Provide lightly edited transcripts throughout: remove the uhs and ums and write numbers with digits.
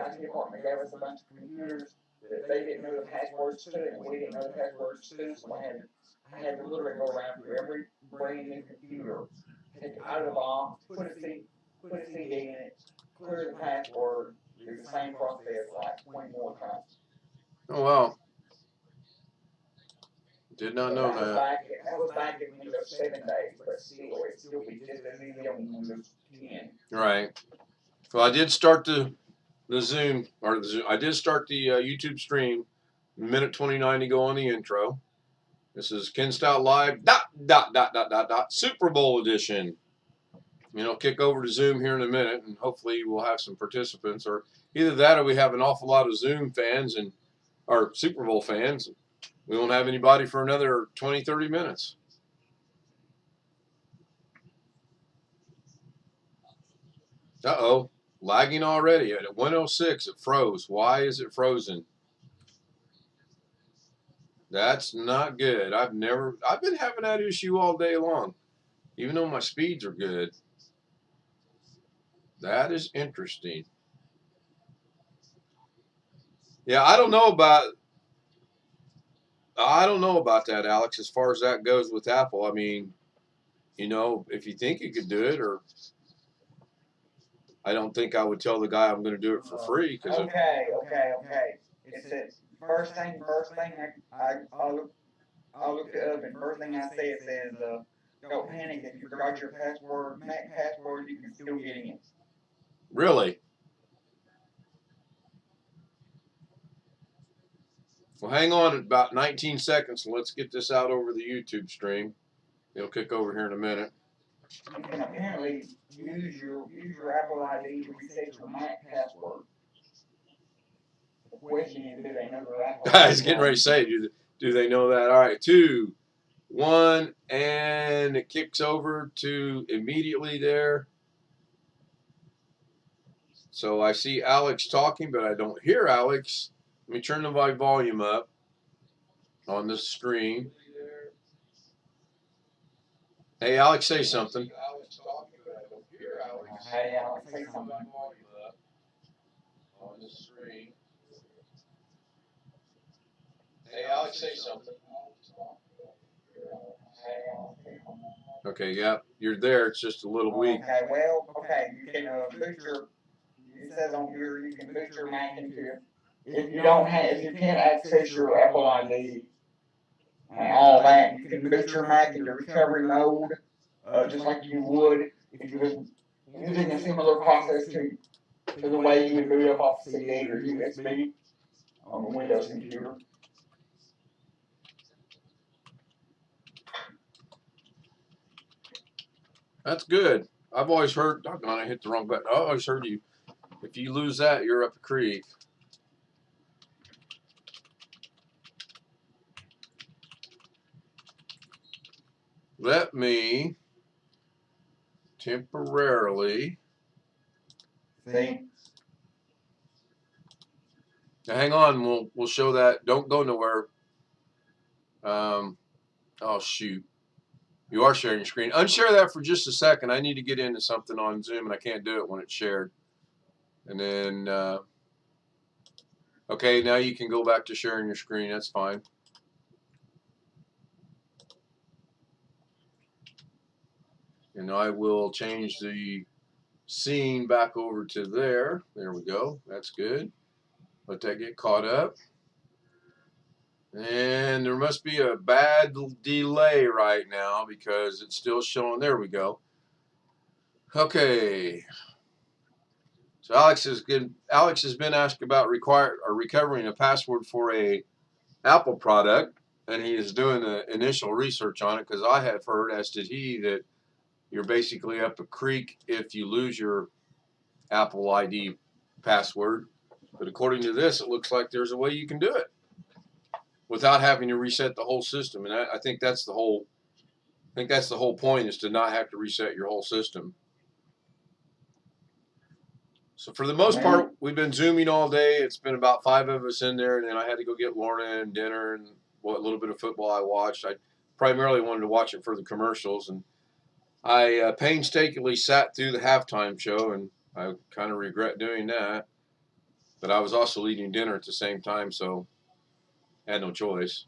IT department gave us a bunch of computers that they didn't know the passwords to, and we didn't know the passwords to, so I had to literally go around through every brand new computer, take it out of the box, put a CD in it, clear the password, do the same process like 20 more times. Oh, wow. Did not know that. That was back in Windows 7 days, but still, it'd still be just as easy on Windows 10. Right. Well, I did start the Zoom, or I did start the YouTube stream. Minute 29 to go on the intro. This is Ken Stout Live, Super Bowl edition. You know, kick over to Zoom here in a minute, and hopefully we'll have some participants, or either that or we have an awful lot of Zoom fans and or Super Bowl fans. We won't have anybody for another 20, 30 minutes. Uh-oh, lagging already at 106. It froze. Why is it frozen? That's not good. I've been having that issue all day long, even though my speeds are good. That is interesting. Yeah, I don't know about that, Alex, as far as that goes with Apple. I mean, you know, if you think you could do it, or I don't think I would tell the guy I'm going to do it for free. Okay. It says first thing. I looked it up, and first thing I see, it says, "Don't panic if you forgot your password. Mac password, you can still get in." Really? Well, hang on about 19 seconds, and let's get this out over the YouTube stream. It'll kick over here in a minute. You can apparently use your Apple ID to reset your Mac password. The question is, do they know their Apple ID? I was getting ready to say, do they know that? All right, 2, 1, and it kicks over to immediately there. So I see Alex talking, but I don't hear Alex. Let me turn my volume up on this stream. Hey, Alex, say something. Hey, Alex, say something. On the stream. Hey, Alex, say something. Okay, yeah, you're there. It's just a little weak. Okay, well, okay, you can boost your. It says on here you can boost your Mac into. If you can't access your Apple ID and all that, you can boost your Mac into recovery mode, just like you would if you was using a similar process to the way you would boot up off CD or USB on the Windows computer. That's good. I've always heard. Doggone, I hit the wrong button. I always heard you. If you lose that, you're up a creek. Let me temporarily. See? Now hang on. We'll show that. Don't go nowhere. Oh shoot. You are sharing your screen. Unshare that for just a second. I need to get into something on Zoom, and I can't do it when it's shared. And then, okay, now you can go back to sharing your screen. That's fine. And I will change the scene back over to there. There we go. That's good. Let that get caught up. And there must be a bad delay right now because it's still showing. There we go. Okay. So Alex has been asked about recovering a password for a Apple product, and he is doing the initial research on it because I have heard, as did he, that you're basically up a creek if you lose your Apple ID password. But according to this, it looks like there's a way you can do it without having to reset the whole system. And I think that's the whole. I think that's the whole point, is to not have to reset your whole system. So for the most part, we've been Zooming all day. It's been about 5 of us in there, and then I had to go get Lorna and dinner and what little bit of football I watched. I primarily wanted to watch it for the commercials, and I painstakingly sat through the halftime show, and I kind of regret doing that. But I was also eating dinner at the same time, so I had no choice.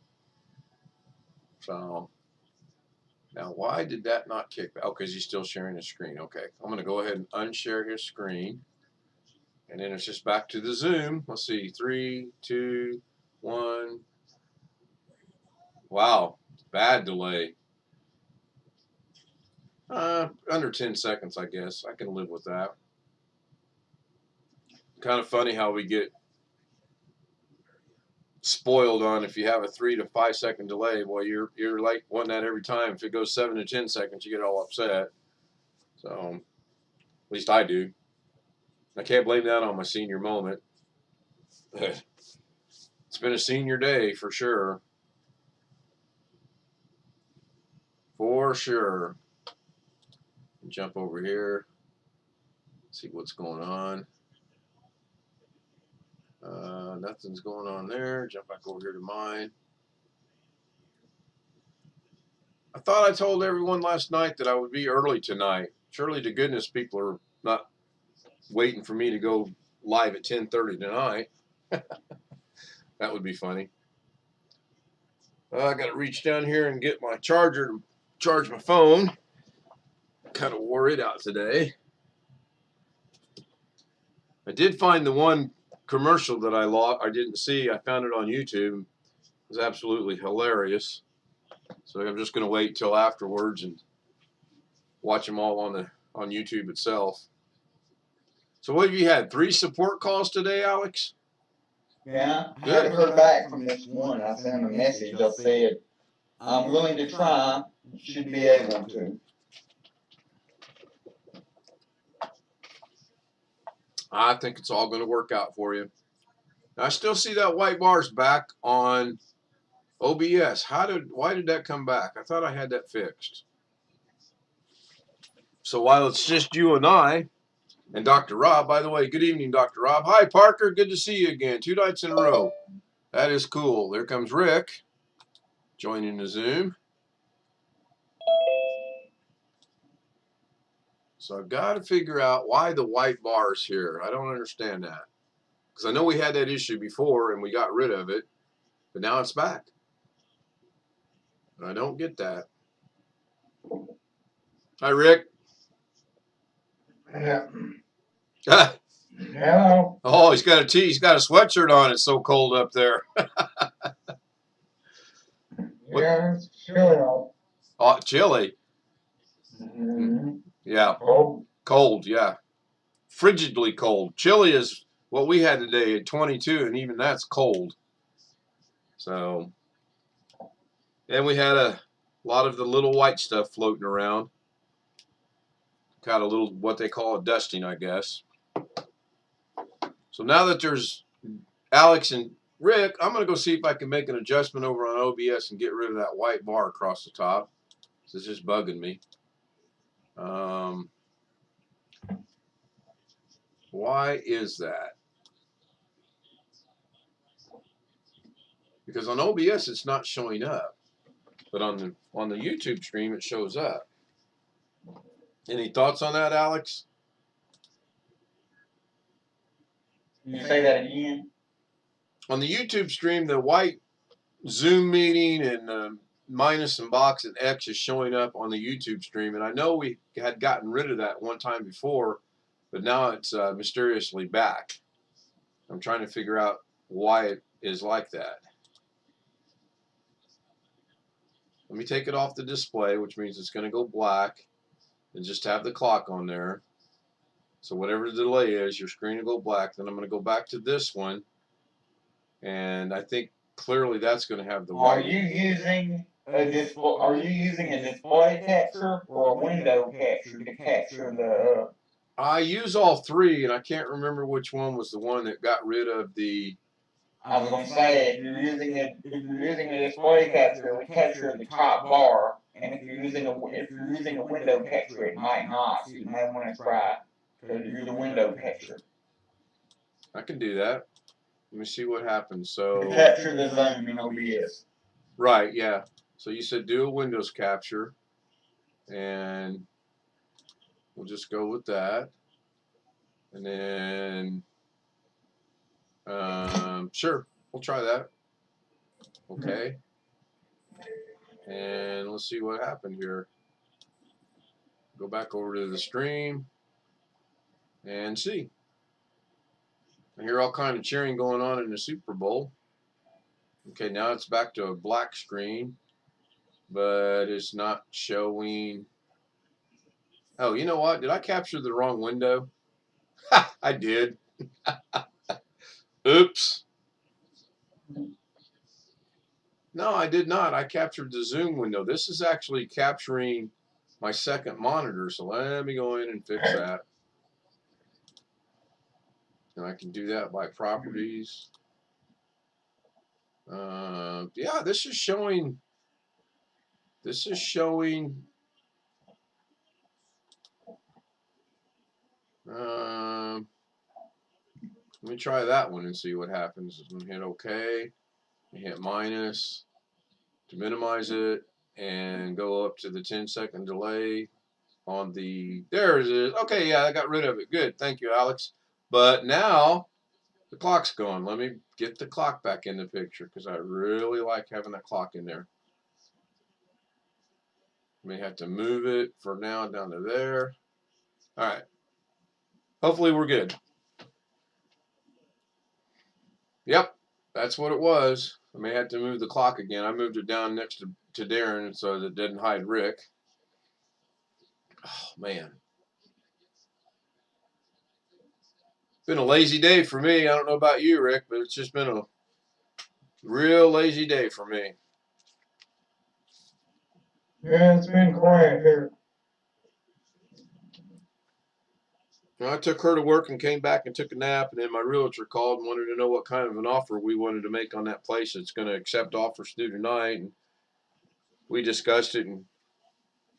So now, why did that not kick back? Oh, because he's still sharing his screen. Okay, I'm going to go ahead and unshare his screen. And then it's just back to the Zoom. Let's see, 3, 2, 1. Wow, bad delay. Under 10 seconds, I guess. I can live with that. Kind of funny how we get spoiled on if you have a 3 to 5 second delay. Boy, you're like wanting that every time. If it goes 7 to 10 seconds, you get all upset. So, at least I do. I can't blame that on my senior moment. It's been a senior day for sure. For sure. Jump over here. See what's going on. Nothing's going on there. Jump back over here to mine. I thought I told everyone last night that I would be early tonight. Surely to goodness people are not waiting for me to go live at 10:30 tonight. That would be funny. I got to reach down here and get my charger to charge my phone. Kind of wore it out today. I did find the one commercial that I didn't see. I found it on YouTube. It was absolutely hilarious. So I'm just going to wait till afterwards and watch them all on YouTube itself. So what have you had? 3 support calls today, Alex? Yeah, I haven't heard back from this one. I sent him a message. I said, I'm willing to try. Should be able to. I think it's all going to work out for you. I still see that white bar's back on OBS. Why did that come back? I thought I had that fixed. So while it's just you and I and Dr. Rob, by the way, good evening, Dr. Rob. Hi, Parker. Good to see you again. 2 nights in a row. That is cool. There comes Rick joining the Zoom. So I've got to figure out why the white bar is here. I don't understand that. Because I know we had that issue before and we got rid of it, but now it's back. I don't get that. Hi, Rick. Yeah. Hello. Oh, he's got a sweatshirt on. It's so cold up there. Yeah, it's chilly out. Oh, chilly. Mm-hmm. Yeah. Cold. Cold, yeah. Frigidly cold. Chilly is what we had today at 22, and even that's cold. So, and we had a lot of the little white stuff floating around. Kind of little, what they call a dusting, I guess. So now that there's Alex and Rick, I'm going to go see if I can make an adjustment over on OBS and get rid of that white bar across the top. This is just bugging me. Why is that? Because on OBS it's not showing up, but on the YouTube stream it shows up. Any thoughts on that, Alex? Can you say that again? On the YouTube stream, the white Zoom meeting and minus and box and X is showing up on the YouTube stream, and I know we had gotten rid of that one time before, but now it's mysteriously back. I'm trying to figure out why it is like that. Let me take it off the display, which means it's going to go black, and just have the clock on there. So whatever the delay is, your screen will go black. Then I'm going to go back to this one, and I think clearly that's going to have the white. Are you using a display? Are you using a display capture or a window capture to capture the? I use all 3, and I can't remember which one was the one that got rid of the. I was gonna say if you're using a display capture, it would capture the top bar, and if you're using a window capture, it might not. So you might want to try to use the window capture. I can do that. Let me see what happens. To So capture the Zoom in OBS. right, yeah. So you said do a Windows capture, and we'll just go with that, and then Sure, we'll try that. Okay. And let's see what happened here. Go back over to the stream and see. I hear all kind of cheering going on in the Super Bowl. Okay, now it's back to a black screen, but it's not showing. Oh, you know what? Did I capture the wrong window? Ha! I did. Oops. No, I did not. I captured the Zoom window. This is actually capturing my second monitor, so let me go in and fix that. And I can do that by properties. Yeah, this is showing. This is showing. Let me try that one and see what happens. I'm gonna hit OK, hit minus to minimize it, and go up to the 10-second delay on the. There it is. Okay, yeah, I got rid of it. Good, thank you, Alex. But now the clock's gone. Let me get the clock back in the picture because I really like having that clock in there. May have to move it for now down to there. All right. Hopefully we're good. Yep, that's what it was. I may have to move the clock again. I moved it down next to Darren so that it didn't hide Rick. Oh, man. Been a lazy day for me. I don't know about you, Rick, but it's just been a real lazy day for me. Yeah, it's been quiet here. I took her to work and came back and took a nap, and then my realtor called and wanted to know what kind of an offer we wanted to make on that place that's going to accept offers due tonight. And we discussed it and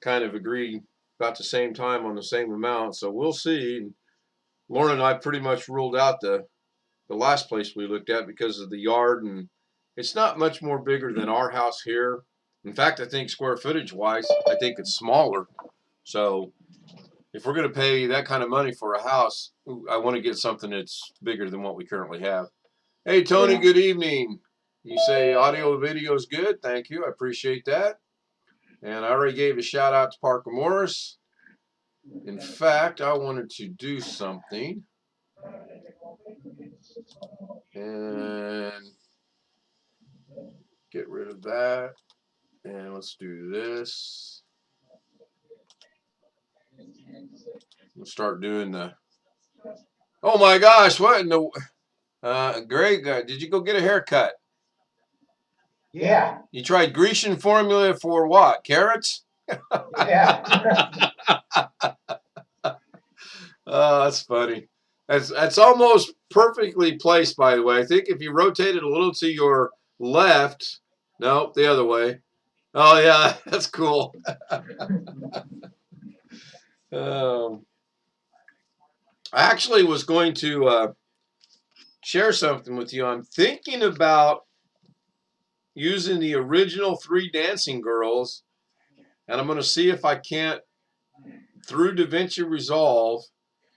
kind of agreed about the same time on the same amount. So we'll see. And Lauren and I pretty much ruled out the last place we looked at because of the yard, and it's not much more bigger than our house here. In fact, I think square footage wise, I think it's smaller. So if we're going to pay that kind of money for a house, I want to get something that's bigger than what we currently have. Hey, Tony, Yeah. good evening. You say audio video is good. Thank you. I appreciate that. And I already gave a shout out to Parker Morris. In fact, I wanted to do something. And get rid of that. And let's do this. We'll start doing the. Oh my gosh! What in the? Greg, did you go get a haircut? Yeah. You tried Grecian formula for what? Carrots? Yeah. Oh, that's funny. That's almost perfectly placed, by the way. I think if you rotate it a little to your left, no, the other way. Oh yeah, that's cool. I actually was going to share something with you. I'm thinking about using the original 3 Dancing Girls, and I'm going to see if I can't, through DaVinci Resolve,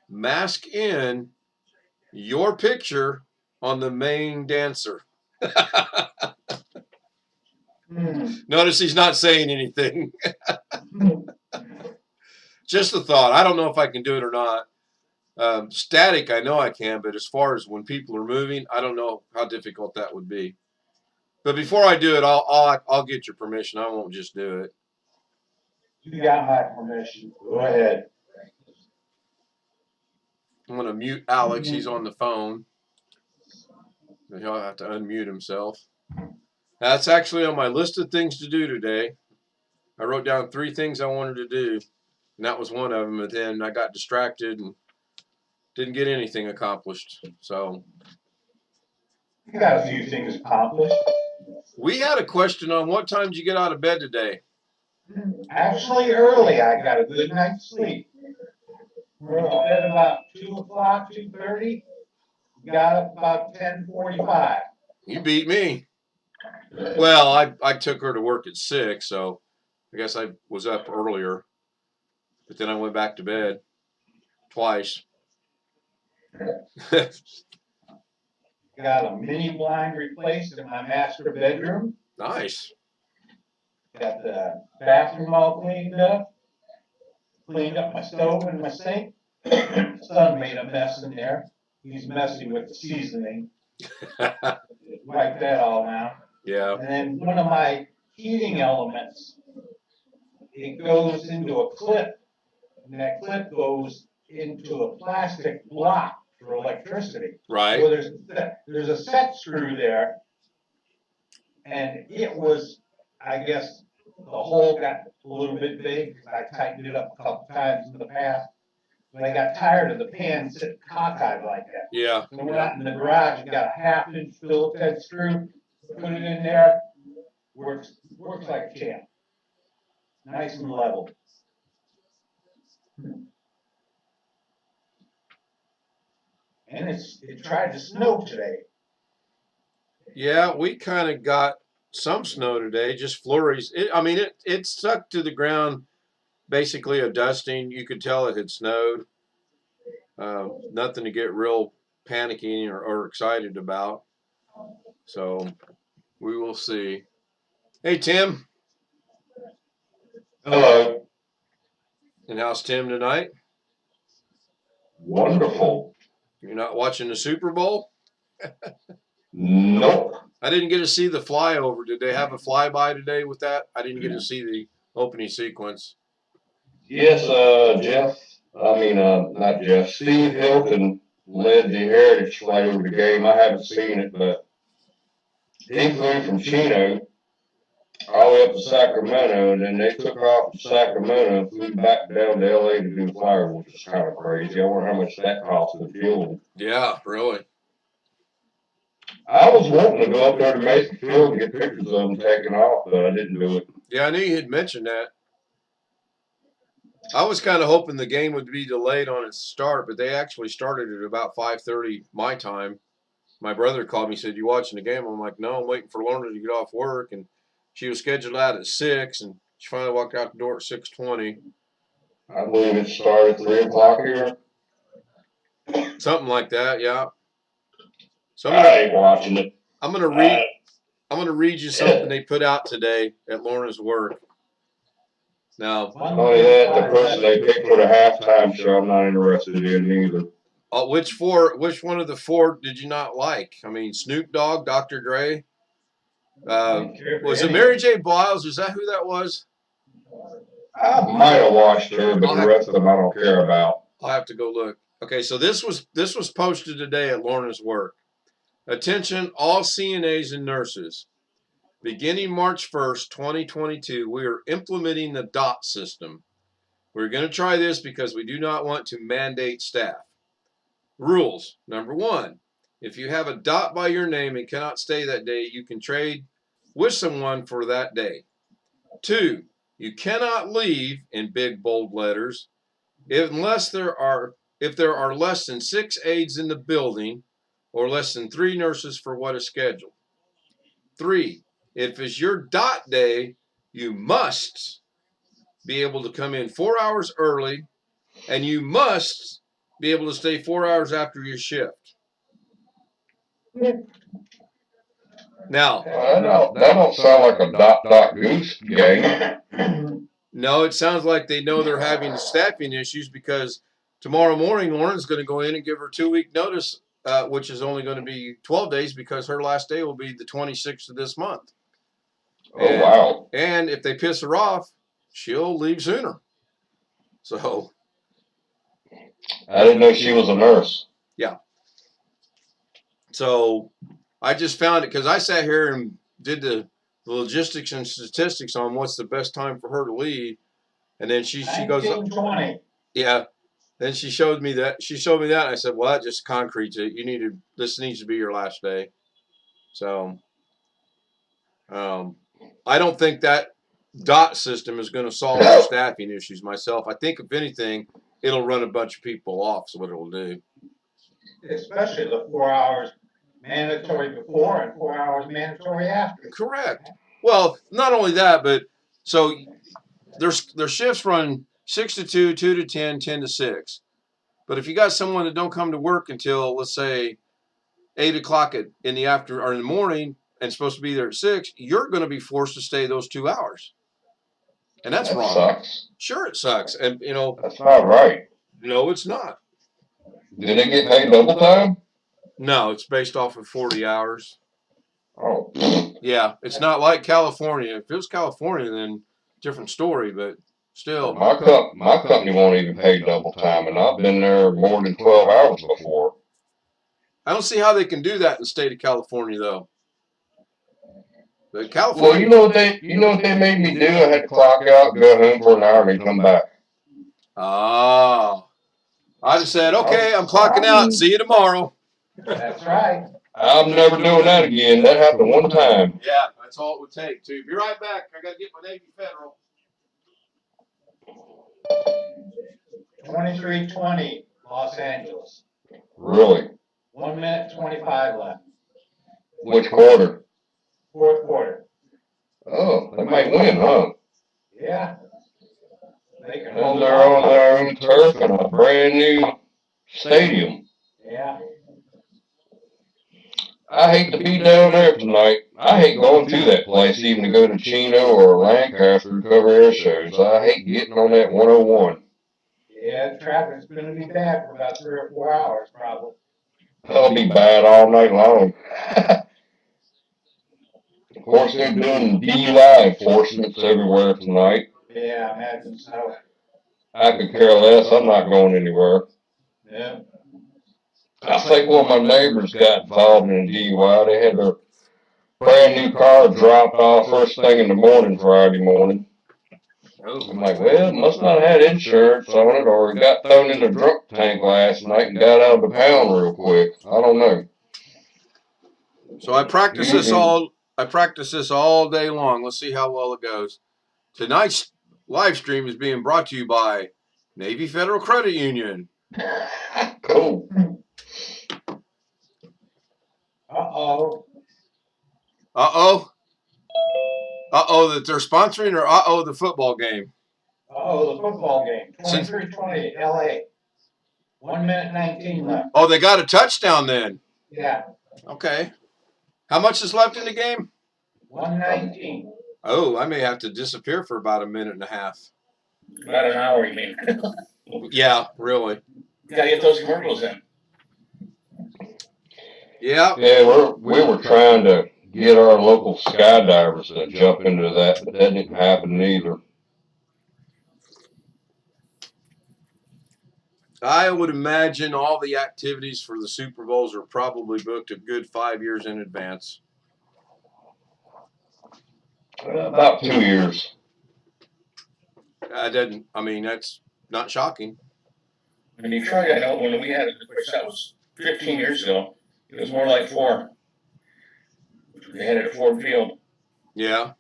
mask in your picture on the main dancer. Notice he's not saying anything. Just a thought. I don't know if I can do it or not. Static, I know I can, but as far as when people are moving, I don't know how difficult that would be. But before I do it, I'll get your permission. I won't just do it. You got my permission. Go ahead. I'm going to mute Alex. He's on the phone. He'll have to unmute himself. That's actually on my list of things to do today. I wrote down 3 things I wanted to do, and that was one of them. But then I got distracted and didn't get anything accomplished. So You got a few things accomplished. we had a question on what time did you get out of bed today? Actually, early. I got a good night's sleep. We're at about 2 o'clock, 2:30. Got up about 10:45. You beat me. Well, I took her to work at 6, so I guess I was up earlier. But then I went back to bed twice. Got a mini blind replaced in my master bedroom. Nice. Got the bathroom all cleaned up. Cleaned up my stove and my sink. Son made a mess in there. He's messing with the seasoning. Wipe that all out. Yeah. And then one of my heating elements, it goes into a clip, and that clip goes into a plastic block for electricity. Right. Well, there's a set screw there, and it was, I guess, the hole got a little bit big because I tightened it up a couple times in the past. But I got tired of the pan sitting cockeyed like that. Yeah. So went out in the garage and got a 1/2-inch Phillips head screw, put it in there, works like a champ. Nice and level. And it tried to snow today. Yeah, we kind of got some snow today, just flurries. It stuck to the ground, basically a dusting. You could tell it had snowed. Nothing to get real panicky or excited about. So we will see. Hey, Tim. Hello. And how's Tim tonight? Wonderful. You're not watching the Super Bowl? Nope. I didn't get to see the flyover. Did they have a flyby today with that? I didn't get to see the opening sequence. Yes, not Jeff. Steve Hilton led the Heritage flight over the game. I haven't seen it, but he flew from Chino all the way up to Sacramento, and then they took off from Sacramento and flew back down to LA to do the flyover, which is kind of crazy. I wonder how much that cost in fuel. Yeah, really. I was wanting to go up there to Mason Field and get pictures of them taking off, but I didn't do it. Yeah, I knew you had mentioned that. I was kind of hoping the game would be delayed on its start, but they actually started at about 5:30 my time. My brother called me and said, "You watching the game?" I'm like, "No, I'm waiting for Lorna to get off work." And she was scheduled out at 6, and she finally walked out the door at 6:20. I believe it started at 3 o'clock here. Something like that, yeah. So I ain't watching it. I'm gonna read you something they put out today at Lorna's work. Now, Not only that, the person they picked for the halftime show, I'm not interested in either. which one of the 4 did you not like? I mean, Snoop Dogg, Dr. Dre. Was it Mary J. Blige? Is that who that was? I might have watched her, but the rest of them I don't care about. I'll have to go look. Okay, so this was posted today at Lorna's work. Attention, all CNAs and nurses. Beginning March 1st, 2022, we are implementing the DOT system. We're going to try this because we do not want to mandate staff. Rules. Number 1, if you have a DOT by your name and cannot stay that day, you can trade with someone for that day. 2, you cannot leave, in big bold letters, if there are less than 6 aides in the building or less than 3 nurses for what is scheduled. 3, if it's your DOT day, you must be able to come in 4 hours early, and you must be able to stay 4 hours after your shift. Now, that don't sound like a dot goose game. no, it sounds like they know they're having staffing issues because tomorrow morning Lauren's going to go in and give her 2-week notice, which is only going to be 12 days because her last day will be the 26th of this month. Oh, wow. And if they piss her off, she'll leave sooner. So I didn't know she was a nurse. Yeah. So I just found it because I sat here and did the logistics and statistics on what's the best time for her to leave. And then she goes, 1920. yeah. Then she showed me that. And I said, well, that just concretes it. This needs to be your last day. So I don't think that DOT system is going to solve the staffing issues myself. I think, if anything, it'll run a bunch of people off, is what it'll do. Especially the 4 hours mandatory before and 4 hours mandatory after. Correct. Well, not only that, but so their shifts run 6 to 2, 2 to 10, 10 to 6. But if you got someone that don't come to work until, let's say, 8 o'clock in the after or in the morning and supposed to be there at 6, you're going to be forced to stay those 2 hours. And that's That wrong. sucks. Sure, it sucks. And, That's not right. no, it's not. Do they get paid double time? No, it's based off of 40 hours. Oh. Yeah, it's not like California. If it was California, then different story, but still. My company won't even pay double time, and I've been there more than 12 hours before. I don't see how they can do that in the state of California, though. But Well, California. you know what they made me do? I had to clock out, go home for an hour, and then come back. Ah. I just said, okay, I'm clocking out. See you tomorrow. That's right. I'm never doing that again. That happened one time. Yeah, that's all it would take, too. Be right back. I got to get my Navy Federal. 23:20, Los Angeles. Really? 1 minute 25 left. Which quarter? Fourth quarter. Oh, they might win, huh? Yeah. They can Well, they're on their own turf in a brand new stadium. Yeah. I hate to be down there tonight. I hate going to that place, even to go to Chino or Lancaster to cover air shows. I hate getting on that 101. Yeah, the traffic's going to be bad for about 3 or 4 hours, probably. That'll be bad all night long. Of course, they're doing DUI enforcements everywhere tonight. Yeah, I imagine so. I could care less. I'm not going anywhere. Yeah. I think one of my neighbors got involved in a DUI. They had their brand new car dropped off first thing in the morning Friday morning. I'm like, well, must not have had insurance on it, or it got thrown in the drunk tank last night and got out of the pound real quick. I don't know. So I practice this all day long. Let's see how well it goes. Tonight's live stream is being brought to you by Navy Federal Credit Union. Cool. Uh-oh. Uh-oh. Uh-oh that they're sponsoring, or uh-oh the football game? Uh-oh, the football game. 23-20, L.A. 1 minute 19 left. Oh, they got a touchdown then. Yeah. Okay. How much is left in the game? 1:19. Oh, I may have to disappear for about a minute and a half. About an hour, you mean? Yeah, really. You gotta get those commercials in. Yeah. Yeah, we were trying to get our local skydivers to jump into that, but that didn't happen either. I would imagine all the activities for the Super Bowls are probably booked a good 5 years in advance. About 2 years. That's not shocking. In Detroit, I know when we had it, which that was 15 years ago, it was more like 4. They had it at Ford Field. Yeah.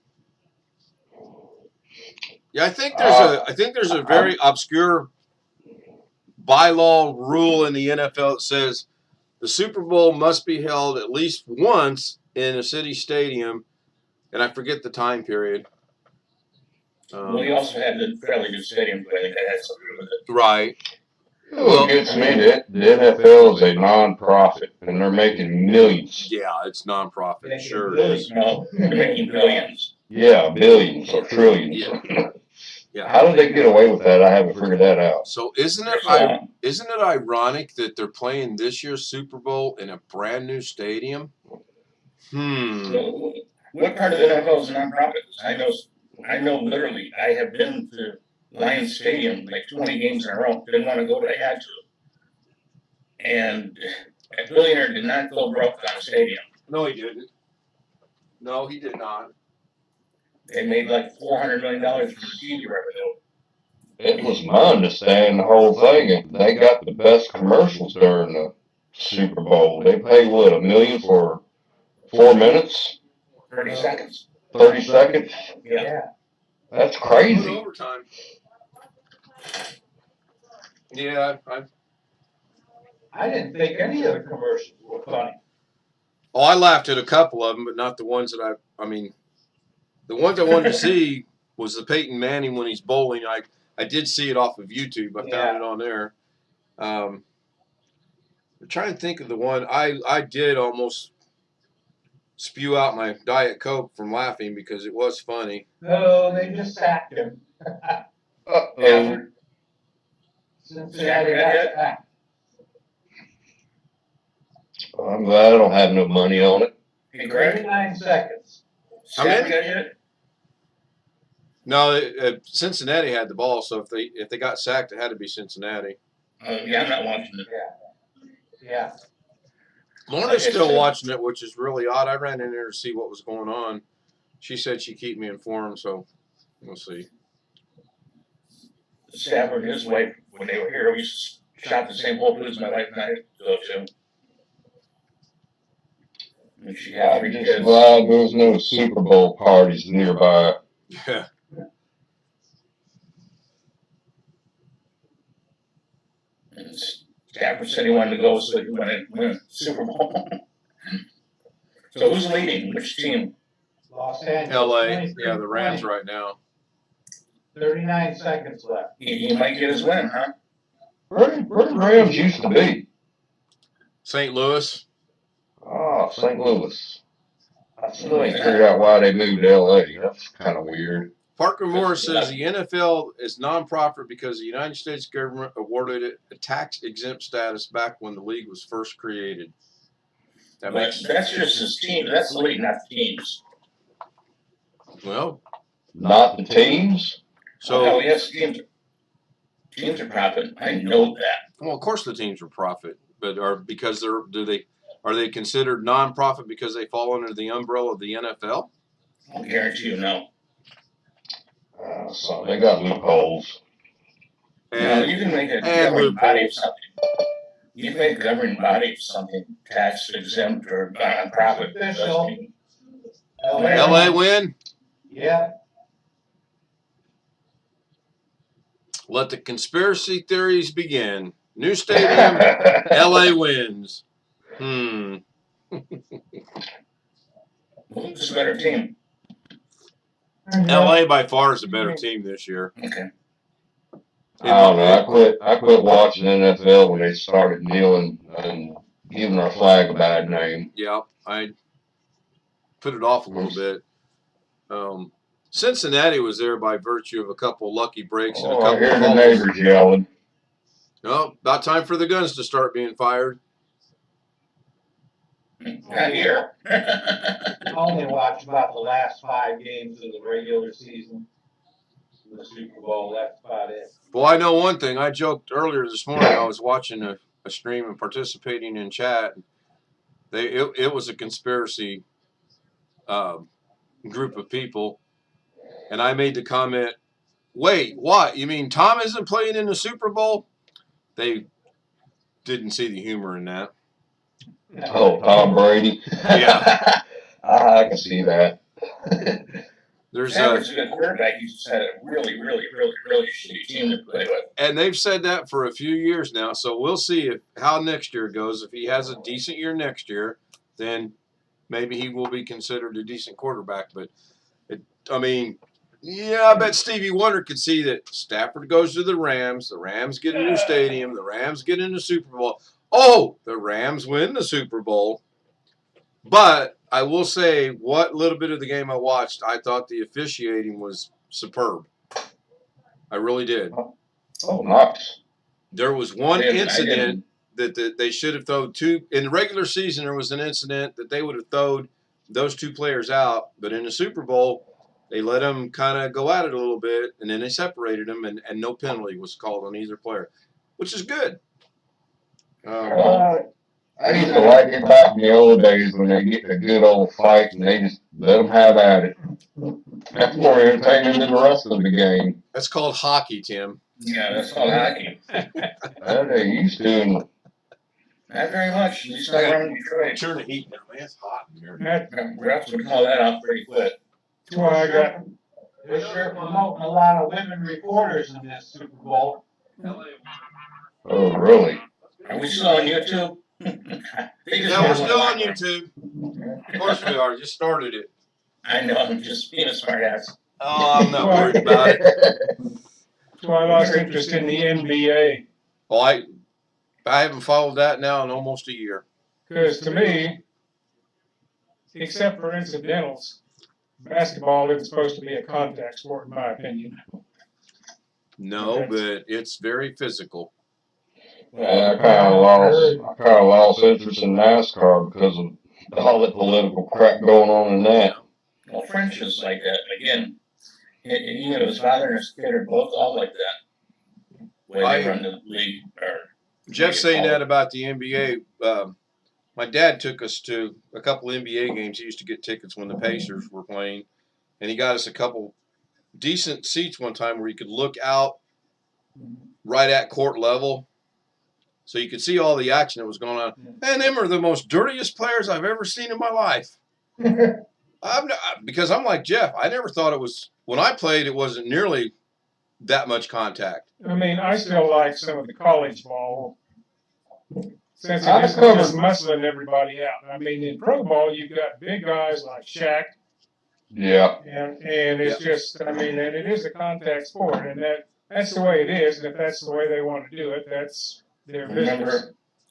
Yeah, I think there's a very obscure bylaw rule in the NFL that says the Super Bowl must be held at least once in a city stadium, and I forget the time period. Well, he also had the fairly new stadium, but I think that had something to do with it. Right. Well, gets me that the NFL is a non-profit, and they're making millions. Yeah, it's nonprofit. Making Sure it billions. is. No, they're making billions. Yeah, billions or trillions. Yeah. Yeah. How did they get away with that? I haven't figured that out. So isn't it ironic that they're playing this year's Super Bowl in a brand new stadium? So, what part of the NFL is a nonprofit? I know literally, I have been to Lions Stadium like 20 games in a row. Didn't want to go, but I had to. And a billionaire did not go broke on a stadium. No, he didn't. No, he did not. They made like $400 million from the TV revenue. It was my understanding the whole thing. They got the best commercials during the Super Bowl. They pay what, $1 million for 4 minutes? 30 seconds. 30 seconds? Yeah. That's crazy. Overtime. Yeah, I didn't think any of the commercials were funny. Oh, I laughed at a couple of them, but not the ones that the ones I wanted to see was the Peyton Manning when he's bowling. I did see it off of YouTube. I found it on there. I'm trying to think of the one I did almost spew out my Diet Coke from laughing because it was funny. No, they just sacked him. Uh-oh. Cincinnati got sacked. I'm glad I don't have no money on it. Hey, Greg, 39 seconds. How many? Stafford got hit? No, Cincinnati had the ball, so if they got sacked, it had to be Cincinnati. Yeah, I'm not watching it. Yeah. Lorna's still watching it, which is really odd. I ran in there to see what was going on. She said she'd keep me informed, so we'll see. Stafford and his wife, when they were here, we shot the same Whole Foods my wife and I go to. And she had I'm 3 just kids. glad there's no Super Bowl parties nearby. Yeah. And Stafford said he wanted to go so he wanted to win Super Bowl. So who's leading? Which team? Los Angeles. LA, 23, yeah, the Rams right now. 39 seconds left. He might get his win, huh? Where the Rams used to be? St. Louis. Oh, St. Louis. I still ain't figured out why they moved to LA. That's kind of weird. Parker Morris says the NFL is nonprofit because the United States government awarded it a tax-exempt status back when the league was first created. That's just his team. That's the league, not the teams. Well, not the teams. So yes, teams are profit. I know that. Well, of course the teams are profit, but are they considered nonprofit because they fall under the umbrella of the NFL? I'll guarantee you no. So they got loopholes. No, you can make a governing body of something. You can make a governing body of something tax exempt or nonprofit. LA win? Yeah. Let the conspiracy theories begin. New stadium, LA wins. Who's a better team? LA by far is a better team this year. Okay. I don't know. I quit watching NFL when they started kneeling and giving our flag a bad name. Yeah, I put it off a little bit. Cincinnati was there by virtue of a couple lucky breaks and a couple I hear of the neighbors yelling. Oh, about time for the guns to start being fired. Not here. I only watched about the last 5 games of the regular season. The Super Bowl, that's about it. Well, I know one thing. I joked earlier this morning. I was watching a stream and participating in chat. It was a conspiracy group of people, and I made the comment, "Wait, what? You mean Tom isn't playing in the Super Bowl?" They didn't see the humor in that. Oh, Tom Brady. Yeah, I can see that. There's a good quarterback. He's just had a really, really, really, really shitty team to play with. And they've said that for a few years now. So we'll see how next year goes. If he has a decent year next year, then maybe he will be considered a decent quarterback. But, I bet Stevie Wonder could see that Stafford goes to the Rams get a new stadium, the Rams get in the Super Bowl. Oh, the Rams win the Super Bowl. But I will say, what little bit of the game I watched, I thought the officiating was superb. I really did. Oh, nice. There was one incident that they should have thrown two. In the regular season, there was an incident that they would have thrown those 2 players out. But in the Super Bowl, they let them kind of go at it a little bit, and then they separated them, and no penalty was called on either player, which is good. I used to like it back in the old days when they get a good old fight and they just let them have at it. That's more entertaining than the rest of the game. That's called hockey, Tim. Yeah, that's called hockey. They used to. Not very much. At least I run in Detroit. Turn the heat down, man. It's hot in here. Refs would call that out pretty quick. That's why I got. They're sure promoting a lot of women reporters in this Super Bowl. Oh, really? Are we still on YouTube? Yeah, we're still on YouTube. Of course we are. Just started it. I know. I'm just being a smart ass. Oh, I'm not worried about it. That's why I lost interest in the NBA. Well, I haven't followed that now in almost a year. Because to me, except for incidentals, basketball isn't supposed to be a contact sport, in my opinion. No, but it's very physical. I kind of lost interest in NASCAR because of all that political crap going on in that. Well, French is like that. Again, even his father and his kid are both all like that. When they run the league. Jeff's saying that about the NBA. My dad took us to a couple NBA games. He used to get tickets when the Pacers were playing, and he got us a couple decent seats one time where you could look out right at court level, so you could see all the action that was going on. And them are the most dirtiest players I've ever seen in my life. Because I'm like Jeff. I never thought it was, when I played, it wasn't nearly that much contact. I mean, I still like some of the college ball, since it isn't just muscling everybody out. I mean, in pro ball, you've got big guys like Shaq. Yeah. And it's just, I mean, and it is a contact sport, and that's the way it is. And if that's the way they want to do it, that's their business.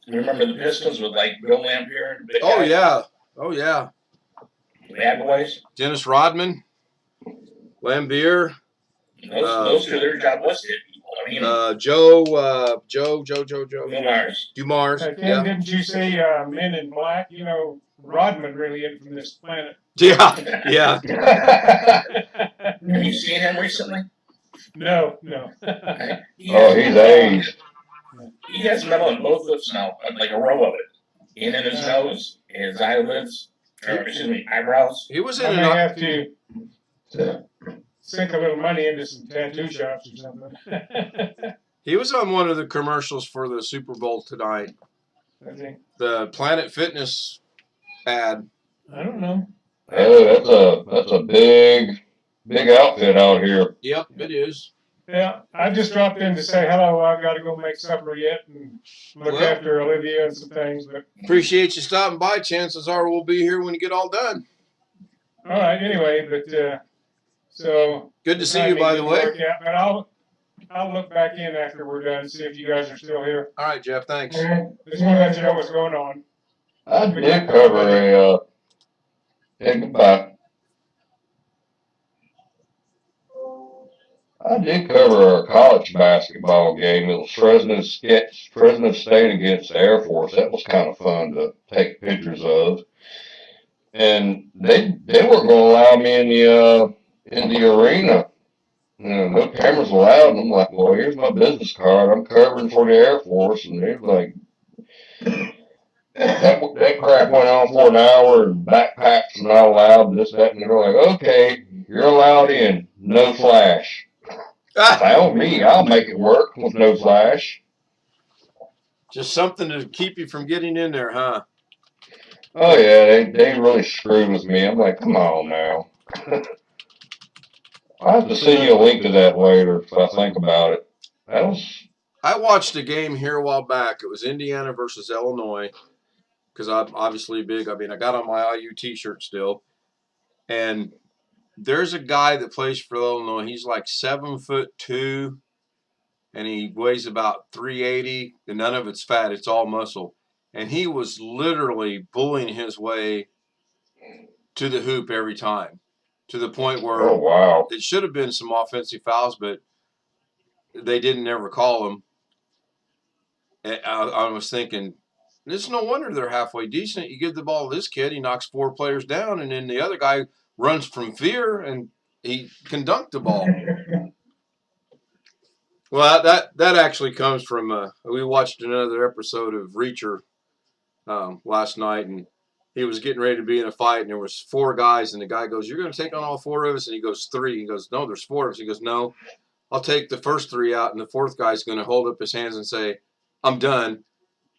Remember the Pistons with like Bill Lampier and big Oh guys? yeah, oh yeah. Bad boys. Dennis Rodman, Lambier. Those two, their job was hit people. I mean, Joe Dumars. Yeah. Didn't you see Men in Black? You know, Rodman really isn't from this planet. Yeah. Have you seen him recently? No. Oh, he's aged. He has metal in both lips now, like a row of it. And in his nose, his eyelids, or excuse me, eyebrows. He was I in may have to sink a little money into some tattoo shops or something. He was on one of the commercials for the Super Bowl tonight. The Planet Fitness ad. I don't know. Oh, that's a big outfit out here. Yep, it is. Yeah, I just dropped in to say hello. I've got to go make supper yet and look after Olivia and some things. But appreciate you stopping by. Chances are we'll be here when you get all done. All right. Anyway, but so good to see you, by the way. But I'll look back in after we're done and see if you guys are still here. All right, Jeff. Thanks. Just want to let you know what's going on. I did cover I did cover a college basketball game. It was Fresno State against the Air Force. That was kind of fun to take pictures of. And they weren't going to allow me in the arena. You know, no cameras allowed. And I'm like, well, here's my business card. I'm covering for the Air Force. And they're like, that crap went on for an hour, and backpacks not allowed, this, that, and they're like, okay, you're allowed in. No flash. Tell me, I'll make it work with no flash. Just something to keep you from getting in there, huh? Oh yeah, they really screwed with me. I'm like, come on now. I'll have to send you a link to that later if I think about it. I watched a game here a while back. It was Indiana versus Illinois, because I'm obviously big. I mean, I got on my IU t-shirt still, and there's a guy that plays for Illinois. He's like 7'2", and he weighs about 380, and none of it's fat. It's all muscle. And he was literally bullying his way to the hoop every time, to the point where it should have been some offensive fouls, but they didn't ever call them. And I was thinking, it's no wonder they're halfway decent. You give the ball to this kid, he knocks 4 players down, and then the other guy runs from fear, and he can dunk the ball. Well, that actually comes from we watched another episode of Reacher last night, and he was getting ready to be in a fight, and there was 4 guys, and the guy goes, "You're going to take on all 4 of us?" And he goes, "3." He goes, "No, there's 4 of us." He goes, "No, I'll take the first 3 out, and the 4th guy's going to hold up his hands and say, 'I'm done.'"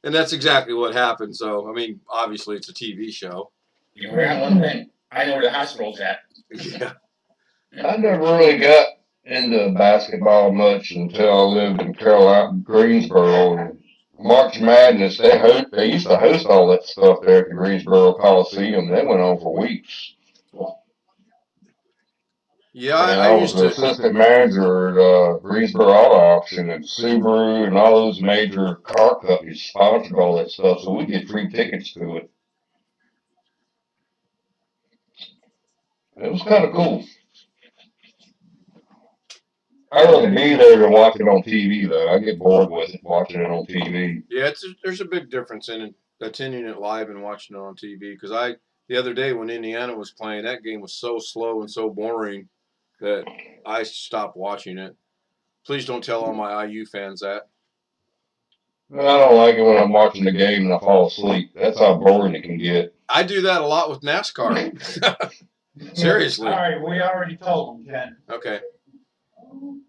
And that's exactly what happened. So, I mean, obviously it's a TV show. You forgot one thing. I know where the hospital's at. Yeah. I never really got into basketball much until I lived in Carolina, Greensboro. And March Madness, they used to host all that stuff there at the Greensboro Coliseum. That went on for weeks. Yeah, And I I was used the to. assistant manager at Greensboro Auto Auction, and Subaru and all those major car companies sponsored all that stuff, so we get free tickets to it. It was kind of cool. I'd rather be there than watch it on TV, though. I get bored with it, watching it on TV. Yeah, there's a big difference in attending it live and watching it on TV. Because the other day when Indiana was playing, that game was so slow and so boring that I stopped watching it. Please don't tell all my IU fans that. I don't like it when I'm watching the game and I fall asleep. That's how boring it can get. I do that a lot with NASCAR. Seriously. All right, we already told them, Ken. Okay.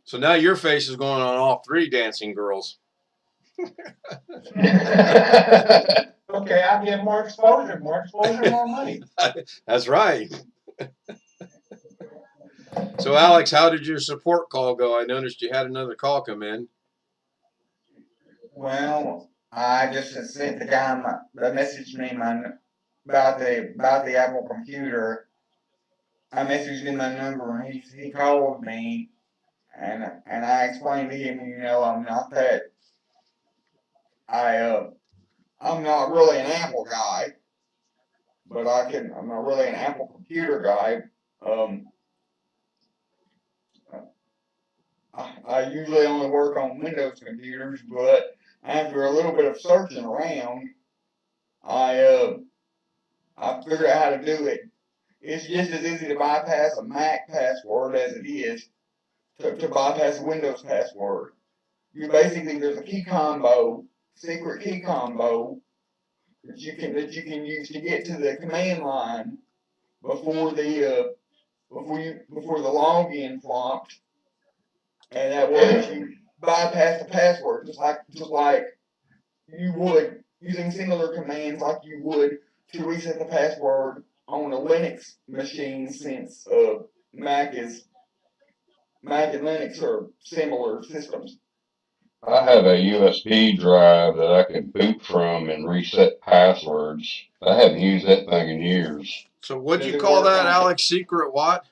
So now your face is going on all three dancing girls. Okay, I get more exposure, more money. That's right. So, Alex, how did your support call go? I noticed you had another call come in. Well, I just sent the guy that messaged me about the Apple computer. I messaged him my number, and he called me, and I explained to him, I'm not that I'm not really an Apple guy, but I'm not really an Apple computer guy. I usually only work on Windows computers, but after a little bit of searching around, I figured out how to do it. It's just as easy to bypass a Mac password as it is to bypass a Windows password. There's a key combo, secret key combo that you can use to get to the command line before the login prompt, and that way you bypass the password just like you would using similar commands like you would to reset the password on a Linux machine, since Mac and Linux are similar systems. I have a USB drive that I can boot from and reset passwords. I haven't used that thing in years. So, what'd you call that, Alex? Secret what?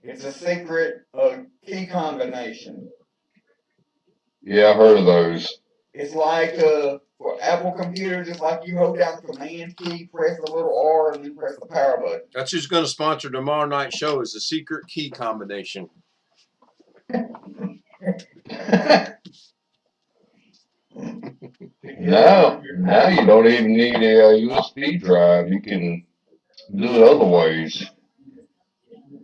It's a secret key combination. Yeah, I heard of those. It's like for Apple computers, it's like you hold down the command key, press the little R, and then press the power button. That's who's going to sponsor tomorrow night's show, is the secret key combination. Now you don't even need a USB drive. You can do it other ways.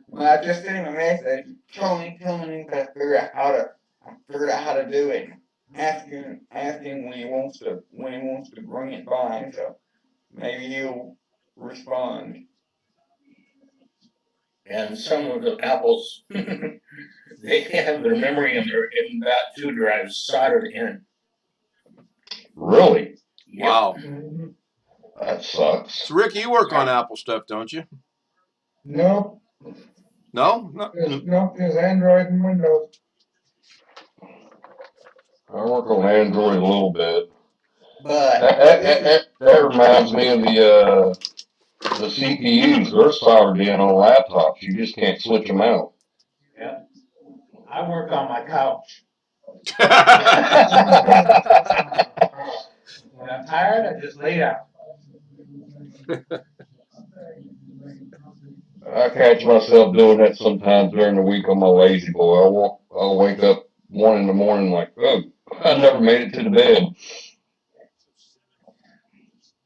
Well, I just sent him a message telling him that I figured out how to do it. Asking when he wants to bring it by, so maybe he'll respond. And some of the Apples, they have their memory in that 2 drives soldered in. Really? Wow. That sucks. So, Rick, you work on Apple stuff, don't you? Nope. No? Nope, there's Android and Windows. I work on Android a little bit. But That reminds me of the CPUs. They're soldered in on laptops. You just can't switch them out. yeah, I work on my couch. When I'm tired, I just lay down. I catch myself doing that sometimes during the week on my lazy boy. I'll wake up 1 in the morning like, oh, I never made it to the bed.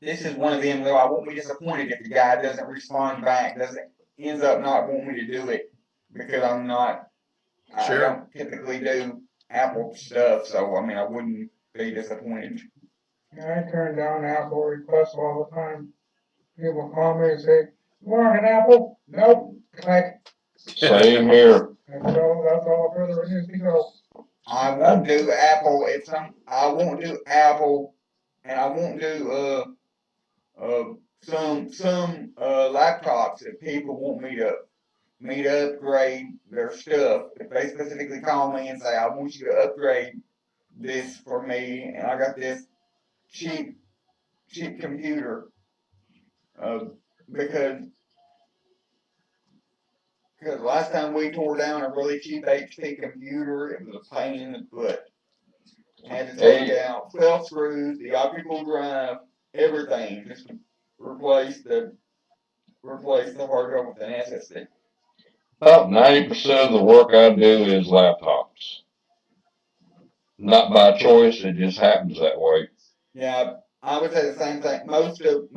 This is one of them though. I won't be disappointed if the guy doesn't respond back, ends up not wanting me to do it because I don't typically do Apple stuff, so I mean I wouldn't be disappointed. I turn down Apple requests all the time. People call me and say, "You want an Apple?" Nope. Click. Same here. That's all further it is to go. I won't do Apple I won't do Apple, and I won't do some laptops if people want me to upgrade their stuff. If they specifically call me and say, I want you to upgrade this for me, and I got this cheap computer, because Because last time we tore down a really cheap HP computer, it was a pain in the butt. Had to take out 12 screws, the optical drive, everything, just to replace the hard drive with an SSD. About 90% of the work I do is laptops. Not by choice, it just happens that way. Yeah, I would say the same thing. Most of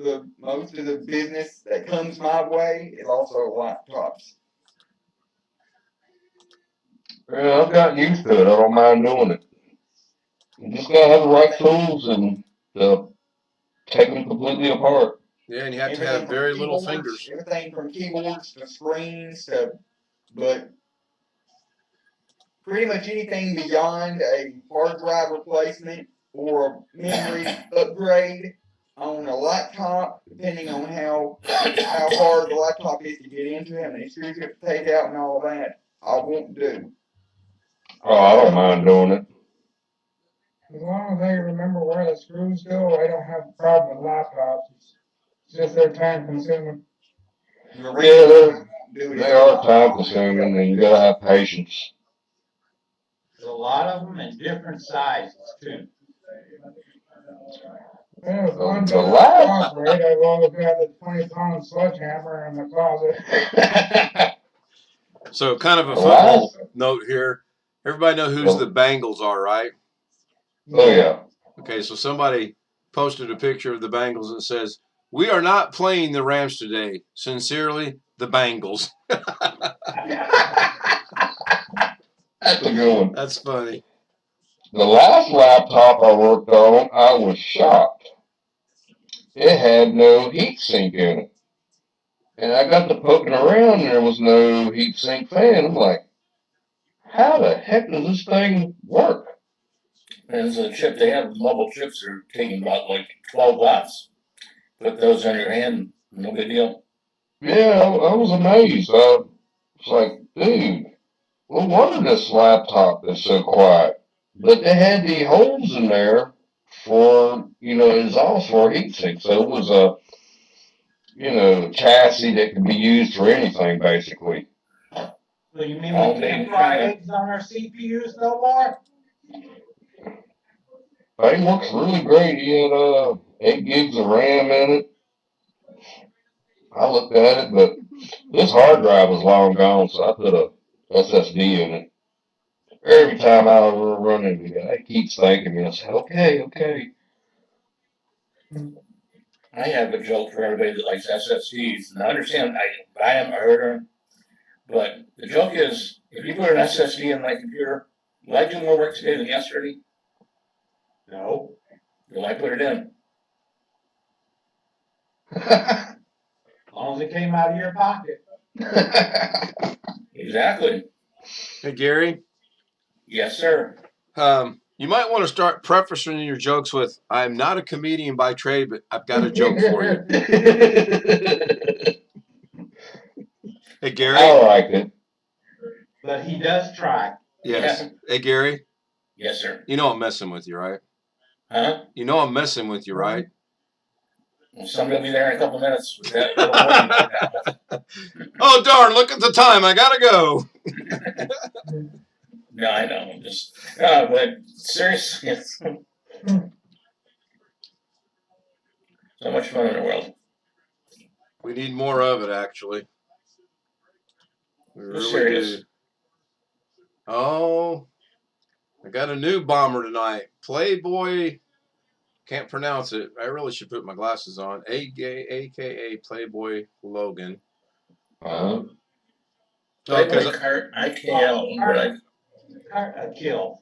the business that comes my way is also laptops. Yeah, I've gotten used to it. I don't mind doing it. You just gotta have the right tools and take them completely apart. Yeah, and you have to have very little fingers. Everything from keyboards to screens but pretty much anything beyond a hard drive replacement or a memory upgrade on a laptop, depending on how hard the laptop is to get into, how many screws you have to take out and all that, I won't do. Oh, I don't mind doing it. As long as they remember where the screws go, I don't have a problem with laptops. It's just they're time consuming. Yeah, they are time consuming and you gotta have patience. There's a lot of them in different sizes too. Yeah, if one The doesn't last- operate, I've always got the 20-pound sledgehammer in the closet. So kind of a The football last- note here. Everybody know who's the Bengals are, right? Oh yeah. Okay, so somebody posted a picture of the Bengals and says, "We are not playing the Rams today. Sincerely, the Bengals." That's a good one. That's funny. The last laptop I worked on, I was shocked. It had no heat sink in it. And I got to poking around and there was no heat sink fan. I'm like, how the heck does this thing work? There's a chip, they have mobile chips that are taking about like 12 watts. Put those on your hand, no big deal. Yeah, I was amazed. I was like, dude, well, wonder this laptop is so quiet. But they had the holes in there for, exhaust for a heat sink. So it was a, chassis that could be used for anything, basically. So you mean we can't fry eggs on our CPUs no more? But it works really great. He had 8 gigs of RAM in it. I looked at it, but this hard drive was long gone, so I put a SSD in it. Every time I was running it, it keeps thanking me. I said, okay. I have a joke for everybody that likes SSDs. And I understand I buy them, I order them. But the joke is, if you put an SSD in my computer, will I do more work today than yesterday? No. Will I put it in? As long as it came out of your pocket. Exactly. Hey, Gary. Yes, sir. You might want to start prefacing your jokes with, "I'm not a comedian by trade, but I've got a joke for you." Hey, Gary. I like it. But he does try. Yes. Yeah. Hey, Gary. Yes, sir. You know I'm messing with you, right? Huh? You know I'm messing with you, right? Well, somebody will be there in a couple minutes. Oh, darn, look at the time. I got to go. No, I know. Just, but seriously, it's so much fun in the world. We need more of it, actually. We We're really serious. do. Oh, I got a new bomber tonight. Playboy. Can't pronounce it. I really should put my glasses on. AKA Playboy Logan. Playboy Cart, IKL, right? A kill.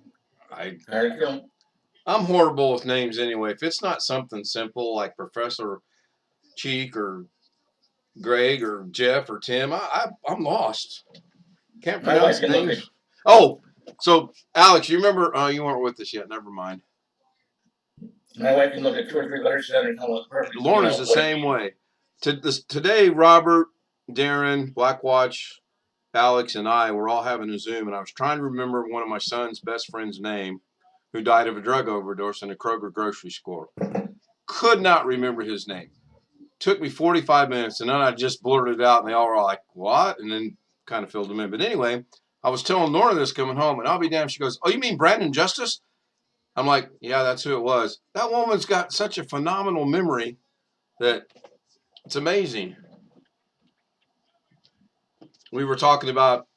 I'm horrible with names anyway. If it's not something simple like Professor Cheek or Greg or Jeff or Tim, I'm lost. Can't pronounce names. Oh, so Alex, you remember? Oh, you weren't with us yet. Never mind. My wife can look at 2 or 3 letters together and come up perfect. Lorna's the same way. Today, Robert, Darren, Blackwatch, Alex, and I were all having a Zoom, and I was trying to remember one of my son's best friend's name, who died of a drug overdose in a Kroger grocery store. Could not remember his name. took me 45 minutes, and then I just blurted it out, and they all were like, what? And then kind of filled them in. But anyway, I was telling Nora this coming home, and I'll be damned. She goes, oh, you mean Brandon Justice? I'm like, yeah, that's who it was. That woman's got such a phenomenal memory that it's amazing. We were talking about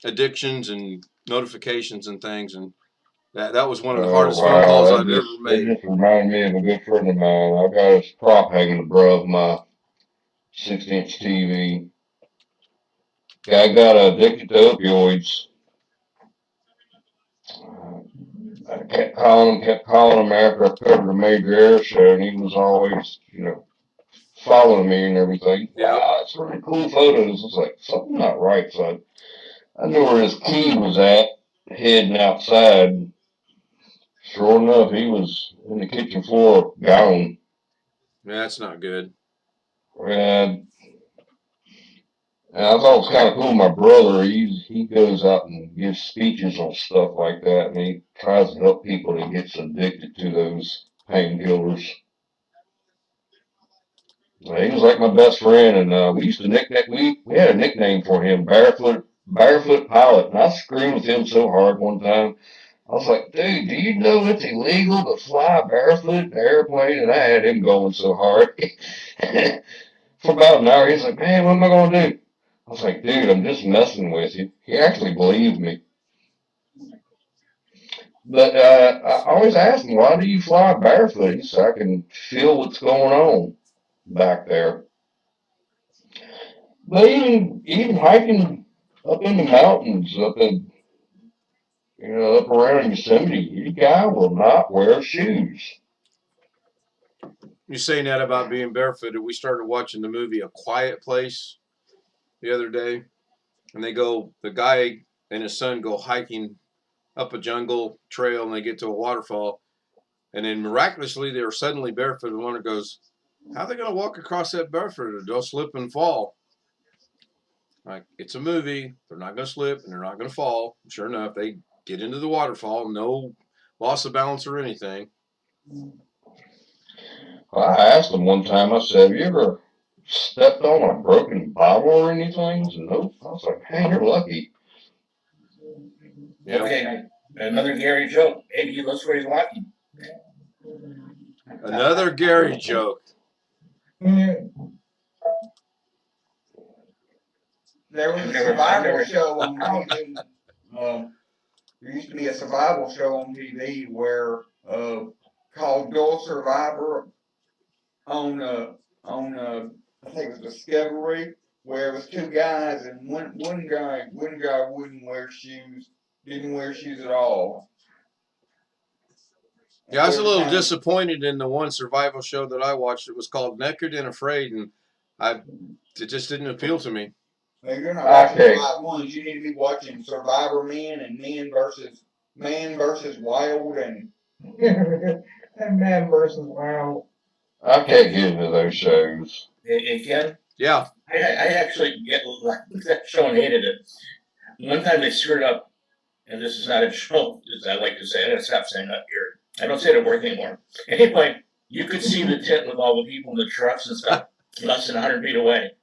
addictions and notifications and things, and that was one of the hardest phone calls I've ever made. It just reminded me of a good friend of mine. I've got his prop hanging above my 6-inch TV. Guy got addicted to opioids. I kept calling him after I covered a major air show, and he was always, following me and everything. Yeah. Wow, it's really cool photos. It's like, something not right. So I knew where his key was at, heading outside. Sure enough, he was in the kitchen floor, gone. Yeah, that's not good. And I thought it was kind of cool. My brother, he goes out and gives speeches on stuff like that, and he tries to help people that gets addicted to those painkillers. He was like my best friend, and we used to we had a nickname for him, Barefoot Pilot. And I screamed with him so hard one time. I was like, dude, do you know it's illegal to fly barefoot in an airplane? And I had him going so hard. For about an hour, he's like, man, what am I going to do? I was like, dude, I'm just messing with you. He actually believed me. But I always asked him, why do you fly barefoot? He said, I can feel what's going on back there. But even hiking up in the mountains, up around Yosemite, you guy will not wear shoes. You're saying that about being barefooted. We started watching the movie A Quiet Place the other day, and the guy and his son go hiking up a jungle trail, and they get to a waterfall, and then miraculously they're suddenly barefooted. And one goes, how are they going to walk across that barefooted? They'll slip and fall. Like, it's a movie. They're not going to slip, and they're not going to fall. Sure enough, they get into the waterfall. No loss of balance or anything. Well, I asked him one time, I said, have you ever stepped on a broken bottle or anything? He said, nope. I was like, hey, you're lucky. Yeah. Okay, another Gary joke. Maybe he looks where he's walking. Another Gary joke. There was a survival show on TV. There used to be a survival show on TV where called Dual Survivor on I think it was Discovery, where it was two guys, and one guy wouldn't wear shoes, didn't wear shoes at all. Yeah, I was a little disappointed in the one survival show that I watched. It was called Naked and Afraid, and it just didn't appeal to me. Well, you're not watching the right ones. You need to be watching Survivor Men and Man versus Wild and Man versus Wild. I can't get into those shows. Hey, Ken? Yeah. I actually looked at that show and hated it. One time they screwed up, and this is not a show, as I like to say. I gotta stop saying that here. I don't say it at work anymore. Anyway, you could see the tent with all the people in the trucks and stuff less than 100 feet away.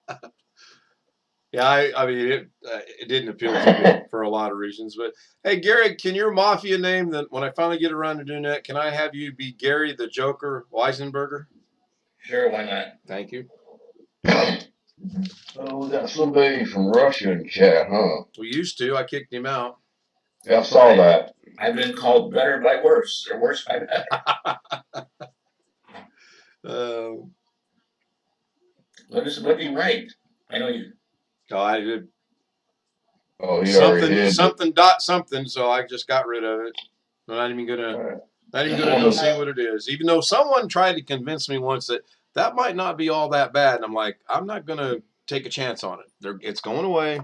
Yeah, I mean, it didn't appeal to me for a lot of reasons. But, hey, Gary, can your mafia name, that when I finally get around to doing that, can I have you be Gary the Joker Weisenberger? Sure, why not? Thank you. Oh, we got somebody from Russia in chat, huh? We used to. I kicked him out. Yeah, I saw that. I've been called better by worse, or worse by better. What do you write? I know you. No, I did. Oh, he already did. something, so I just got rid of it. I'm not even gonna go see what it is. Even though someone tried to convince me once that might not be all that bad, and I'm like, I'm not gonna take a chance on it. It's going away.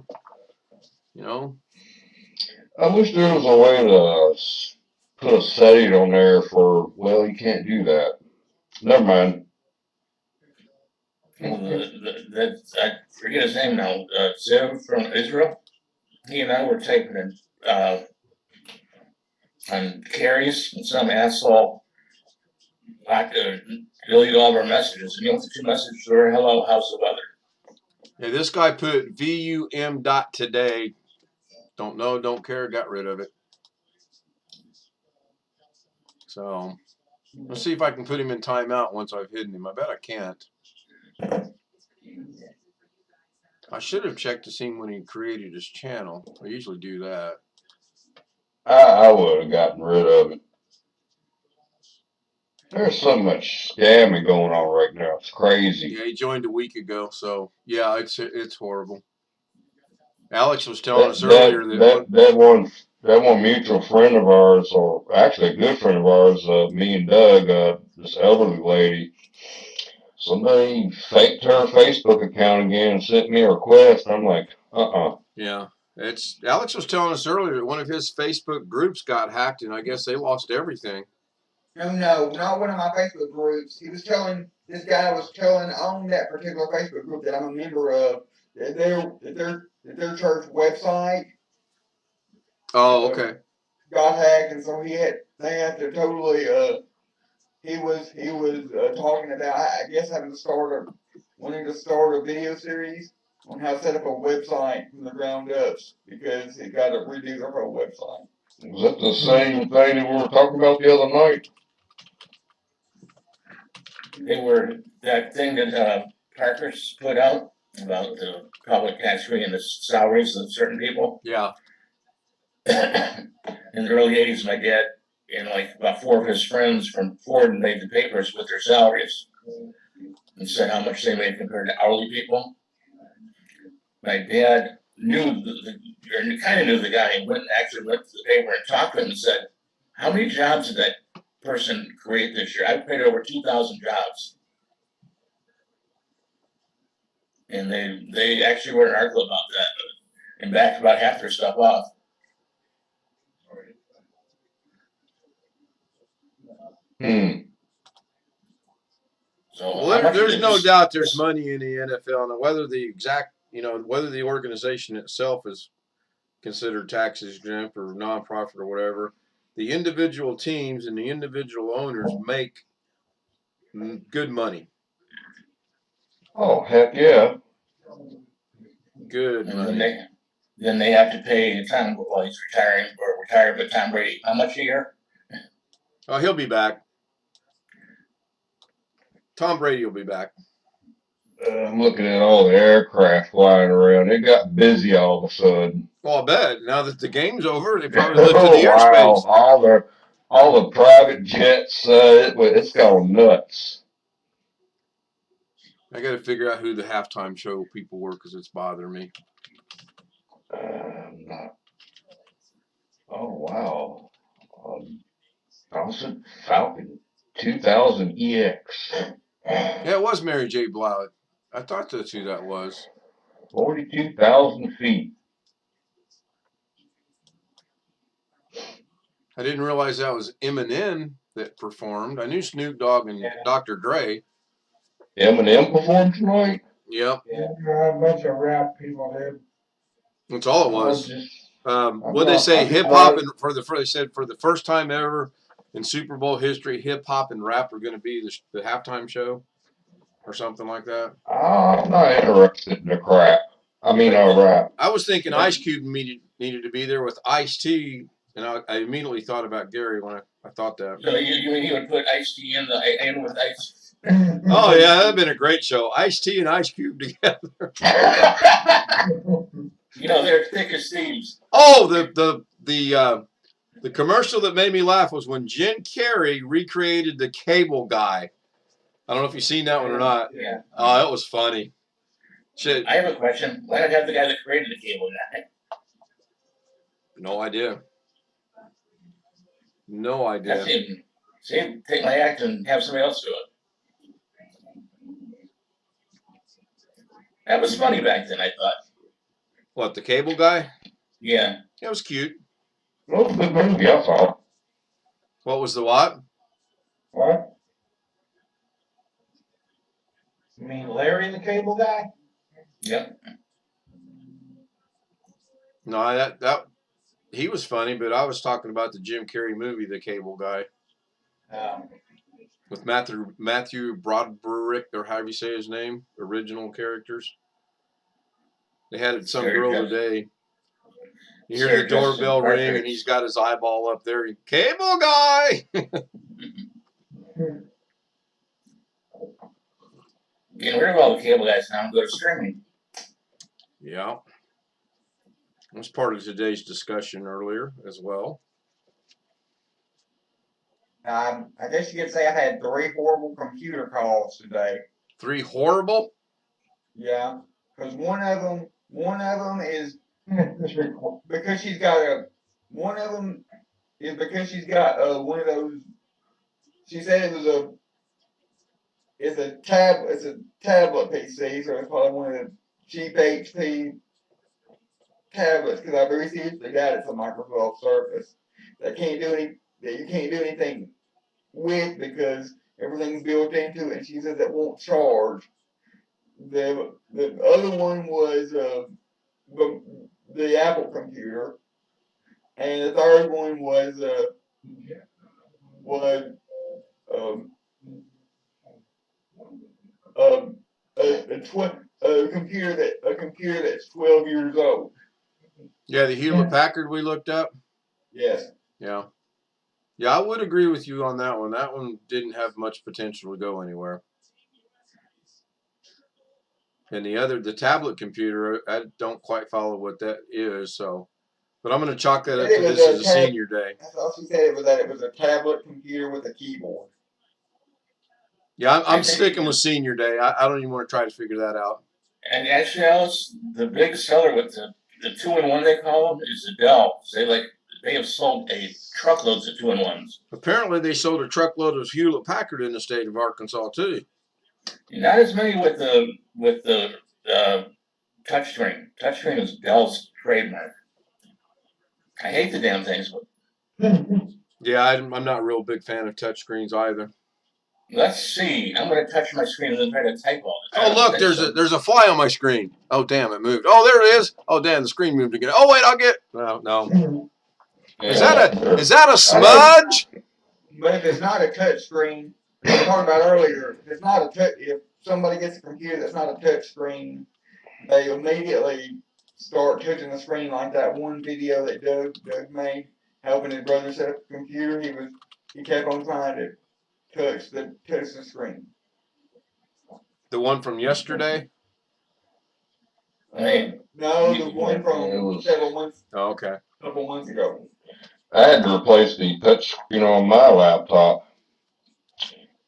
I wish there was a way to put a setting on there for, well, you can't do that. Never mind. I forget his name now. Zev from Israel. He and I were typing in on carries, and some asshole like to delete all of our messages. And the only 2 messages were hello, how's the weather? Yeah, this guy put VUM.today. Don't know, don't care, got rid of it. So let's see if I can put him in timeout once I've hidden him. I bet I can't. I should have checked to see when he created his channel. I usually do that. I would have gotten rid of it. There's so much scamming going on right now. It's crazy. Yeah, he joined a week ago, so yeah, it's horrible. Alex was telling us earlier that one mutual friend of ours, or actually a good friend of ours, me and Doug, this elderly lady, somebody faked her Facebook account again and sent me a request. I'm like, Yeah, it's Alex was telling us earlier that one of his Facebook groups got hacked, and I guess they lost everything. No, not one of my Facebook groups. This guy was telling on that particular Facebook group that I'm a member of that their church website. Oh, okay. Got hacked, and so they had to totally. He was talking about, I guess, wanting to start a video series on how to set up a website from the ground up because he got to redo their whole website. Was that the same thing that we were talking about the other night? They were that thing that Parker's put out about the public tax-free and the salaries of certain people. Yeah. In the early 80s, my dad and like about 4 of his friends from Ford made the papers with their salaries and said how much they made compared to hourly people. My dad kind of knew the guy and went to the paper and talked to him and said, how many jobs did that person create this year? I paid over 2,000 jobs. And they actually wrote an article about that and backed about half their stuff off. So well, there's no doubt there's money in the NFL, and whether the organization itself is considered tax exempt or nonprofit or whatever, the individual teams and the individual owners make good money. Oh, heck yeah. Good money. Then they have to pay Tom, while he's retired, but Tom Brady, how much a year? Oh, he'll be back. Tom Brady will be back. I'm looking at all the aircraft flying around. It got busy all of a sudden. Well, I bet. Now that the game's over, they probably lifted the airspace. All the private jets, it's gone nuts. I got to figure out who the halftime show people were because it's bothering me. Oh, wow. Falcon 2000 EX. Yeah, it was Mary J. Blige. I thought that's who that was. 42,000 feet. I didn't realize that was Eminem that performed. I knew Snoop Dogg and Dr. Dre. Eminem performed tonight? Yep. Yeah, a bunch of rap people did. That's all it was. What they say, hip hop, and they said for the first time ever in Super Bowl history, hip hop and rap are going to be the halftime show, or something like that. I'm not interested in the crap. Rap. I was thinking Ice Cube needed to be there with Ice-T, and I immediately thought about Gary when I thought that. So you mean he would put Ice-T in with Ice? Oh yeah, that'd been a great show. Ice-T and Ice Cube together. They're thick as thieves. Oh, the commercial that made me laugh was when Jim Carrey recreated the Cable Guy. I don't know if you've seen that one or not. Yeah. Oh, that was funny. Shit. I have a question. Why not have the guy that created the Cable Guy? No idea. No idea. Take my act and have somebody else do it. That was funny back then, I thought. What, the Cable Guy? Yeah. It was cute. Well, the movie I saw. What was the what? What? You mean Larry the Cable Guy? Yep. No, that he was funny, but I was talking about the Jim Carrey movie, The Cable Guy, with Matthew Broderick, or however you say his name, original characters. They had some Sarah girl Jessica- today. You hear Sarah the doorbell Jessica ring, and he's got his eyeball up there. Cable guy. Getting rid of all the cable guys now and go to streaming. Yeah. That's part of today's discussion earlier as well. I guess you could say I had 3 horrible computer calls today. 3 horrible? Yeah, because one of them is because she's got a. One of them is because she's got one of those. She said it was it's a tablet PC, so it's probably one of the cheap HP tablets. Because I very seriously doubt it's a Microsoft Surface that you can't do anything with because everything's built into it. And she says it won't charge. The other one was the Apple computer, and the third one was a computer that's 12 years old. Yeah, the Hewlett Packard we looked up. Yes. Yeah. Yeah, I would agree with you on that one. That one didn't have much potential to go anywhere. And the tablet computer, I don't quite follow what that is, so. But I'm going to chalk that up to this as a senior day. That's all she said. It was a tablet computer with a keyboard. Yeah, I'm sticking with senior day. I don't even want to try to figure that out. And actually, Alice, the big seller with the 2-in-1 they call them is the Dell. They have sold truckloads of 2-in-1s. Apparently, they sold a truckload of Hewlett Packard in the state of Arkansas too. Not as many with the touchscreen. Touchscreen is Dell's trademark. I hate the damn things, but Yeah, I'm not a real big fan of touchscreens either. let's see. I'm going to touch my screen and then try to type all the time. Oh, look, there's a fly on my screen. Oh, damn, it moved. Oh, there it is. Oh, damn, the screen moved again. Oh, wait, I'll get. No. Is that a smudge? But if it's not a touch screen, we were talking about earlier, if somebody gets a computer that's not a touch screen, they immediately start touching the screen like that one video that Doug made, helping his brother set up the computer. He kept on trying to touch the screen. The one from yesterday? No, the one from several months. Oh, okay. A couple months ago. I had to replace the touch screen on my laptop.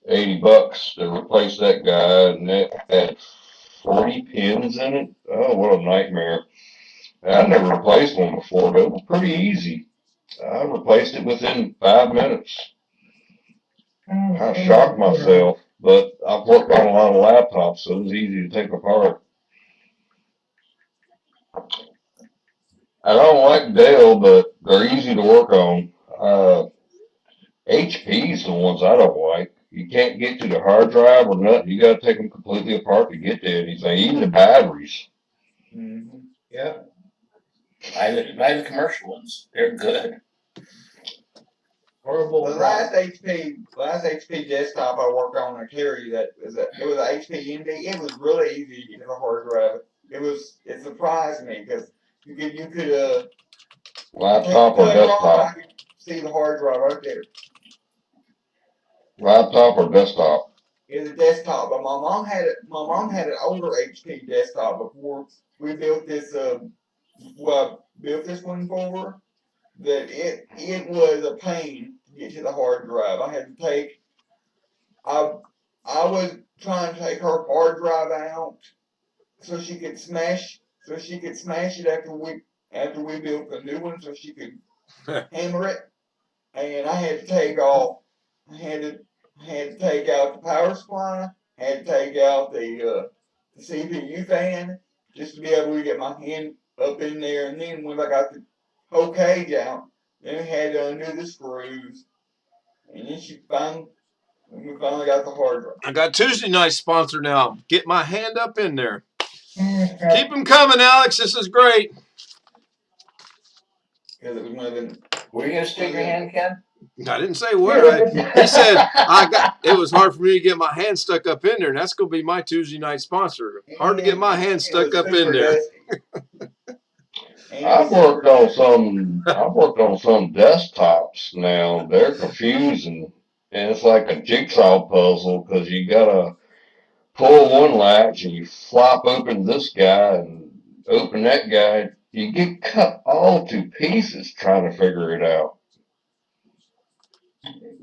$80 to replace that guy, and it had 40 pins in it. Oh, what a nightmare. I never replaced one before, but it was pretty easy. I replaced it within 5 minutes. I shocked myself, but I've worked on a lot of laptops, so it was easy to take apart. I don't like Dell, but they're easy to work on. HP's the ones I don't like. You can't get to the hard drive or nothing. You got to take them completely apart to get to anything, even the batteries. Mm-hmm. Yeah. Buy the commercial ones. They're good. Horrible. The last HP desktop I worked on, I carry it was an HP Envy. It was really easy to get to the hard drive. It surprised me because you could Laptop or desktop? I could see the hard drive right there. Laptop or desktop? It's a desktop, but my mom had an older HP desktop before we built this. Built this one for her. That it was a pain to get to the hard drive. I was trying to take her hard drive out so she could smash it after we built the new one so she could hammer it. And I had to take out the power supply, had to take out the CPU fan just to be able to get my hand up in there. And then when I got the whole cage out, then we had to undo the screws. And then we finally got the hard drive. I got Tuesday night sponsor now. Get my hand up in there. Keep them coming, Alex. This is great. Because it was one of them. Were you going to stick your hand, Ken? I didn't say where. He said it was hard for me to get my hand stuck up in there, and that's going to be my Tuesday night sponsor. Hard to get my hand stuck up in there. I've worked on some desktops now. They're confusing, and it's like a jigsaw puzzle because you gotta pull one latch and you flop open this guy and open that guy. You get cut all to pieces trying to figure it out.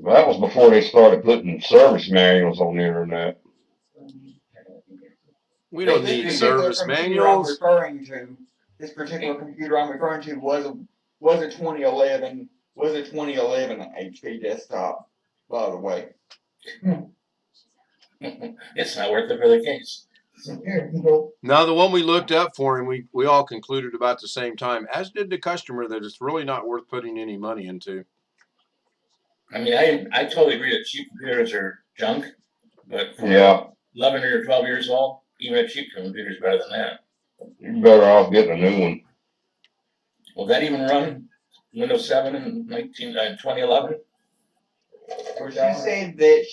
That was before they started putting service manuals on the internet. We don't need service manuals. This particular computer I'm referring to was a 2011 HP desktop, by the way. It's not worth it for the case. Now, the one we looked up for him, we all concluded about the same time, as did the customer, that it's really not worth putting any money into. I mean, I totally agree that cheap computers are junk, but for 11 or 12 years old, even a cheap computer is better than that. You're better off getting a new one. Will that even run Windows 7 in 2011? Well, she said that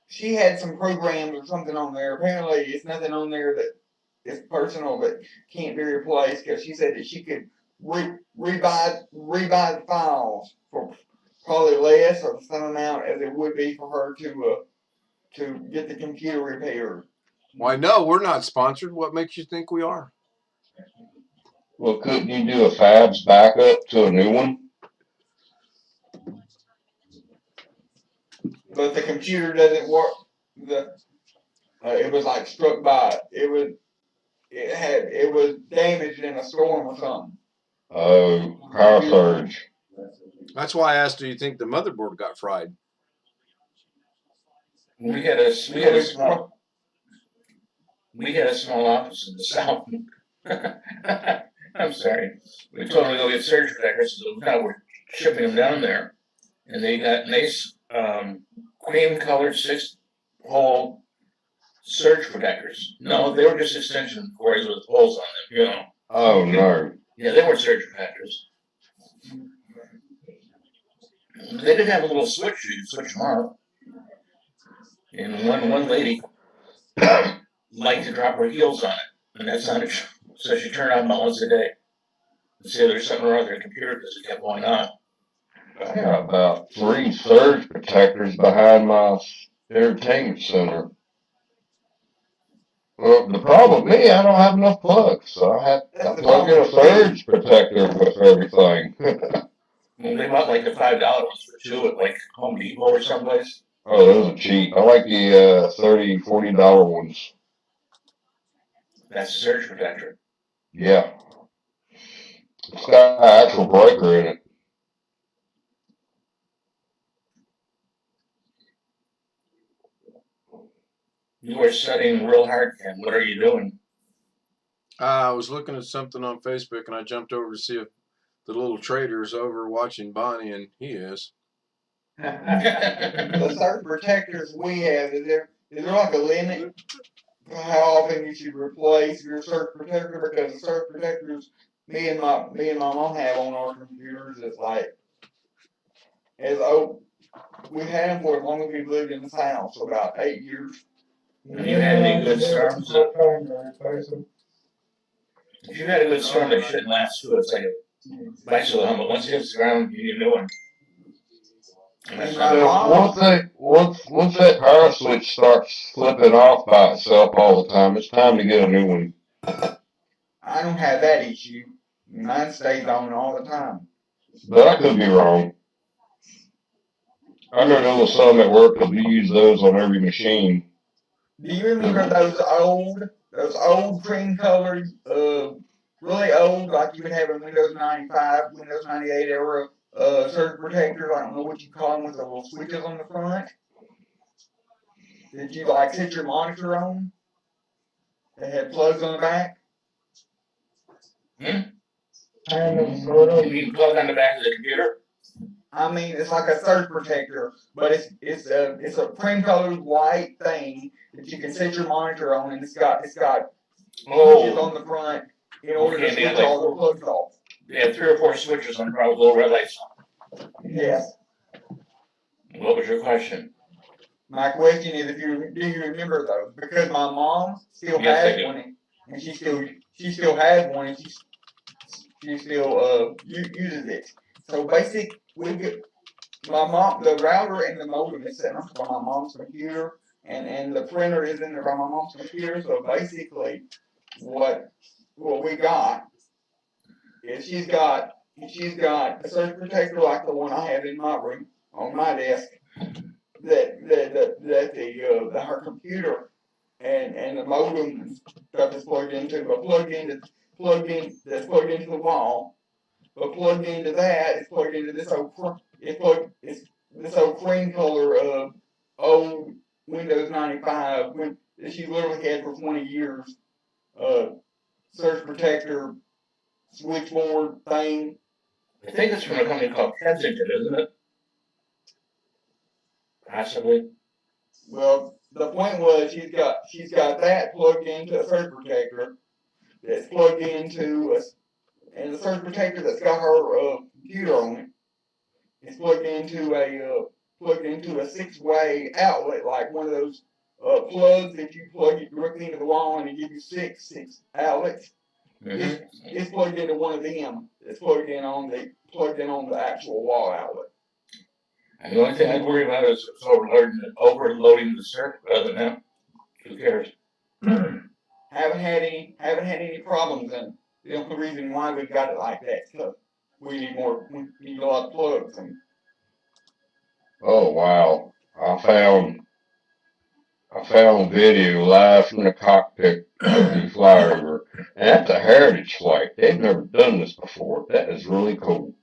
she had some programs or something on there. Apparently, it's nothing on there that is personal that can't be replaced, because she said that she could rebuy the files for probably less or the same amount as it would be for her to get the computer repaired. Why, no, we're not sponsored. What makes you think we are? Well, couldn't you do a Fab's backup to a new one? But the computer doesn't work. It was like struck by it was damaged in a storm or something. Oh, power surge. That's why I asked, do you think the motherboard got fried? We had a small office in the South. I'm sorry. We told them to go get surge protectors, so now we're shipping them down there, and they got nice cream-colored 6-hole surge protectors. No, they were just extension cords with holes on them, you know. Oh no. Yeah, they weren't surge protectors. They did have a little switch, you could switch them off. And one lady liked to drop her heels on it, and that sounded, so she turned on about once a day and said there's something wrong with her computer because it kept going on. I got about 3 surge protectors behind my entertainment center. Well, the problem with me, I don't have enough plugs, so I have to plug in a surge protector with everything. Well, they bought like the $5 ones for 2 at like Home Depot or someplace. Oh, those are cheap. I like the $30, $40 ones. That's a surge protector. Yeah. It's got an actual breaker in it. You were studying real hard, Ken. What are you doing? I was looking at something on Facebook, and I jumped over to see if the little trader's over watching Bonnie, and he is. The surge protectors we have, is there like a limit for how often you should replace your surge protector? Because the surge protectors me and my mom have on our computers, it's like we've had them for as long as we've lived in this house, about 8 years. Have you had any good storms? If you had a good storm, they shouldn't last too. It's like a bicycle helmet. Once it hits the ground, you need a new one. Once that power switch starts flipping off by itself all the time, it's time to get a new one. I don't have that issue. Mine stays on all the time. But I could be wrong. I know there was some at work because we use those on every machine. Do you remember those old cream colored, really old, like you would have in Windows 95, Windows 98 era surge protectors? I don't know what you call them, with the little switches on the front. Did you like set your monitor on? They had plugs on the back. You mean plug on the back of the computer? I mean, it's like a surge protector, but it's a cream colored white thing that you can set your monitor on, and it's got switches on the front in order to switch all the plugs off. They have 3 or 4 switches on the front with little red lights on. Yes. What was your question? My question is, do you remember those? Because my mom still Yes, I has do. one, and she still has one, and she still uses it. So my mom, the router and the modem is sitting on my mom's computer, and the printer is in there on my mom's computer. So basically, what we got is she's got a surge protector like the one I have in my room on my desk, that her computer and the modem stuff is plugged into, but that's plugged into the wall, but plugged into that, it's plugged into this it's this old cream color of old Windows 95 that she literally had for 20 years, surge protector switchboard thing. I think it's from a company called Kensington, isn't it? Possibly. Well, the point was she's got that plugged into a surge protector that's plugged into and the surge protector that's got her computer on it is plugged into a 6-way outlet, like one of those plugs that you plug it directly into the wall and it gives you six outlets. Mm-hmm. It's plugged into one of them. It's plugged in on the actual wall outlet. And the only thing I'd worry about is overloading the circuit. Other than that, who cares? Haven't had any problems, and the only reason why we got it like that is because we need a lot of plugs. And Oh wow. I found video live from the cockpit of the flyover. And that's a heritage flight. They've never done this before. That is really cool.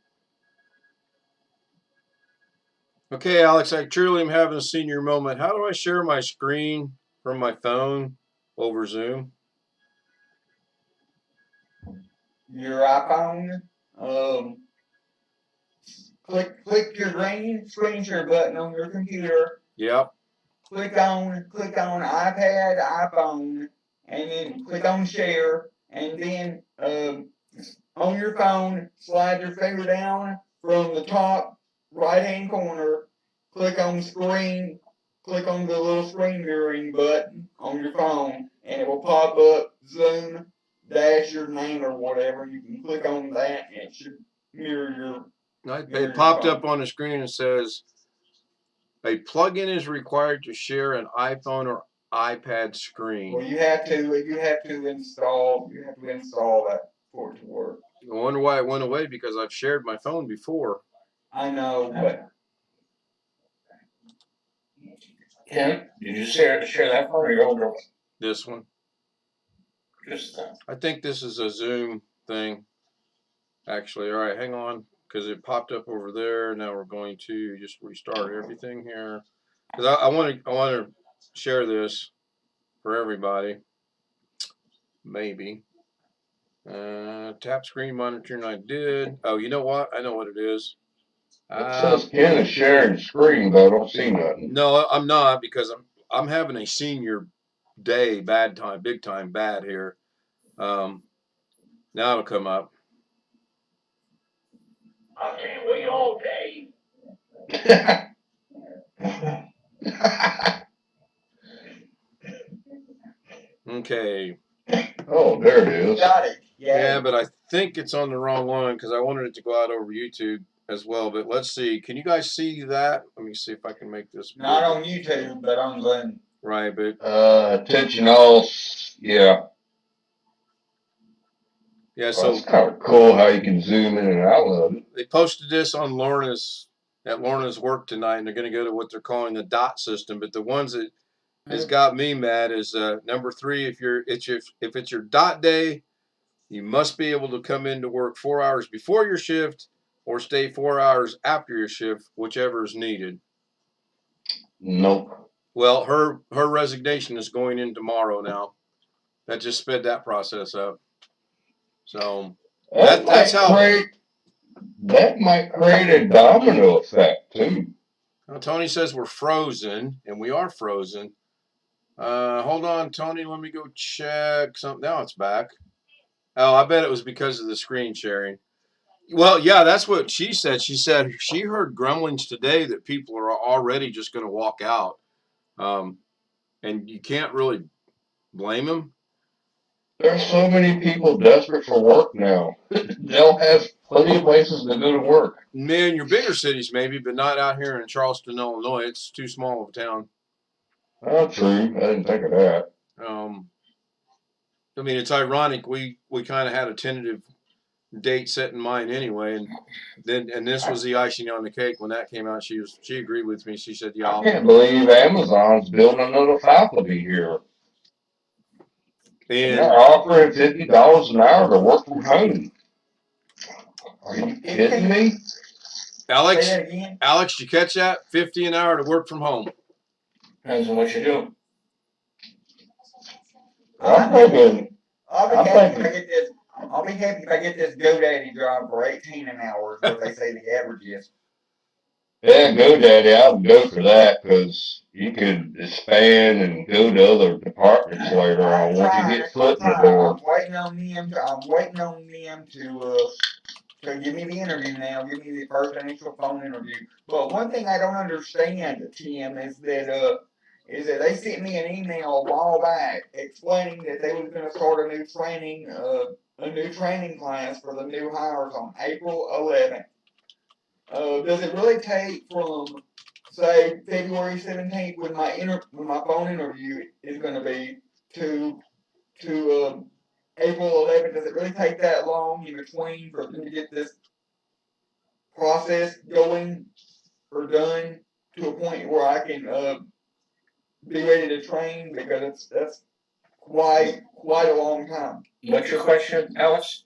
Okay, Alex, I truly am having a senior moment. How do I share my screen from my phone over Zoom? your iPhone, click your green screen share button on your computer. Yep. Click on iPad, iPhone, and then click on share, and then on your phone, slide your finger down from the top right-hand corner, click on screen, click on the little screen mirroring button on your phone, and it will pop up Zoom dash your name or whatever. You can click on that, and it should mirror your. It popped up on the screen and says, a plugin is required to share an iPhone or iPad screen. Well, you have to install that for it to work. I wonder why it went away, because I've shared my phone before. I know, but Ken, did you share that phone or your older one? This one. Just I think this is a Zoom thing. Actually, all right, hang on, because it popped up over there. Now we're going to just restart everything here, because I want to share this for everybody. Maybe. Tap screen monitoring. I did. Oh, you know what? I know what it is. It says Ken is sharing screen, but I don't see nothing. No, I'm not, because I'm having a senior day, big time bad here. Now it'll come up. I can't wait all day. Okay. Oh, there it is. got it. Yeah, but I think it's on the wrong one, because I wanted it to go out over YouTube as well. But let's see. Can you guys see that? Let me see if I can make this. Not on YouTube, but on Zoom. Right, but Attention all. Yeah. yeah. Well, So that's kind of cool how you can zoom in and out of it. they posted this on Lorna's work tonight, and they're going to go to what they're calling the dot system. But the ones that has got me mad is number 3. If it's your dot day, you must be able to come into work 4 hours before your shift, or stay 4 hours after your shift, whichever is needed. Nope. Well, her resignation is going in tomorrow now. That just sped that process up. So that's how. That might create a domino effect too. Now, Tony says we're frozen, and we are frozen. Hold on, Tony. Let me go check something. Now it's back. Oh, I bet it was because of the screen sharing. Well, yeah, that's what she said. She said she heard grumblings today that people are already just going to walk out, and you can't really blame them. There's so many people desperate for work now. They'll have plenty of places to go to work. Man, your bigger cities maybe, but not out here in Charleston, Illinois. It's too small of a town. Oh, true. I didn't think of that. I mean, it's ironic. We kind of had a tentative date set in mind anyway, and this was the icing on the cake. When that came out, she agreed with me. She said, "Yeah." I can't believe Amazon's building another faculty here. And they're offering $50 an hour to work from home. Are you kidding me? Alex, Say that again. Alex, did you catch that? 50 an hour to work from home. Depends on what you do. I'm thinking, I'll be happy if I get this. I'll be happy if I get this GoDaddy job for 18 an hour. Is what they say the average is. yeah, GoDaddy, I would go for that because you could expand and go to other departments later on once you get foot in the door. I'm waiting on them to give me the interview now. Give me the first initial phone interview. But one thing I don't understand, Tim, is that they sent me an email a while back explaining that they was going to start a new training class for the new hires on April 11th. Does it really take from, say, February 17th when my phone interview is going to be to April 11th? Does it really take that long in between for them to get this process going or done to a point where I can be ready to train? Because that's quite a long time. What's your question, Alex?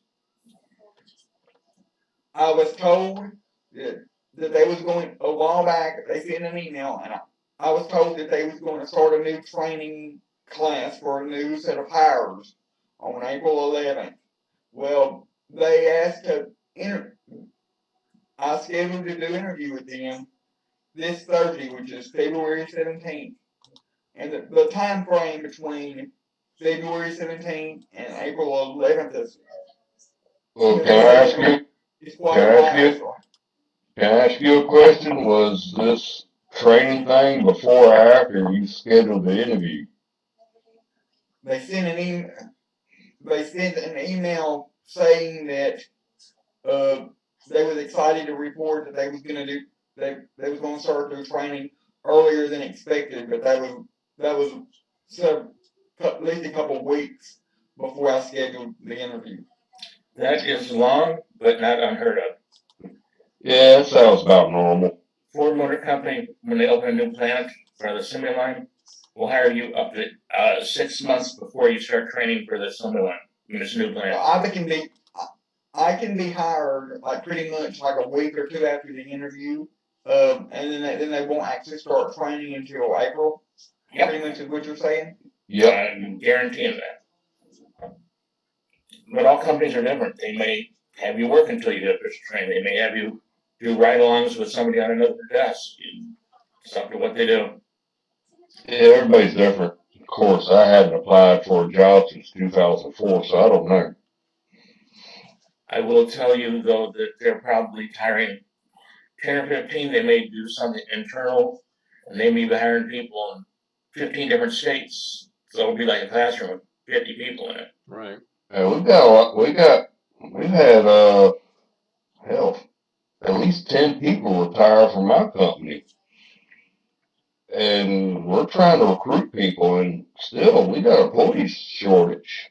I was told that they was going a while back. They sent an email, and I was told that they was going to start a new training class for a new set of hires on April 11th. Well, they asked to I scheduled to do an interview with them this Thursday, which is February 17th. And the time frame between February 17th and April 11th is. Well, can I ask you a question? Was this training thing before or after you scheduled the interview? They sent an email saying that they was excited to report that they was going to do they was going to start their training earlier than expected, but that was at least a couple of weeks before I scheduled the interview. That is long, but not unheard of. Yeah, that sounds about normal. Ford Motor Company, when they open a new plant for the assembly line, will hire you up to 6 months before you start training for the assembly line in this new plant. I can be hired like pretty much like a week or two after the interview, and then they won't actually start training until April. Yep. Pretty much is what you're saying. Yeah, I'm guaranteeing that. But all companies are different. They may have you work until you get official training. They may have you do ride-alongs with somebody on another desk. It's up to what they do. Yeah, everybody's different. Of course, I hadn't applied for a job since 2004, so I don't know. I will tell you, though, that they're probably hiring 10 or 15. They may do something internal, and they may be hiring people in 15 different states. So it'll be like a classroom with 50 people in it. Right. We've had hell, at least 10 people retire from my company. And we're trying to recruit people, and still we got a police shortage.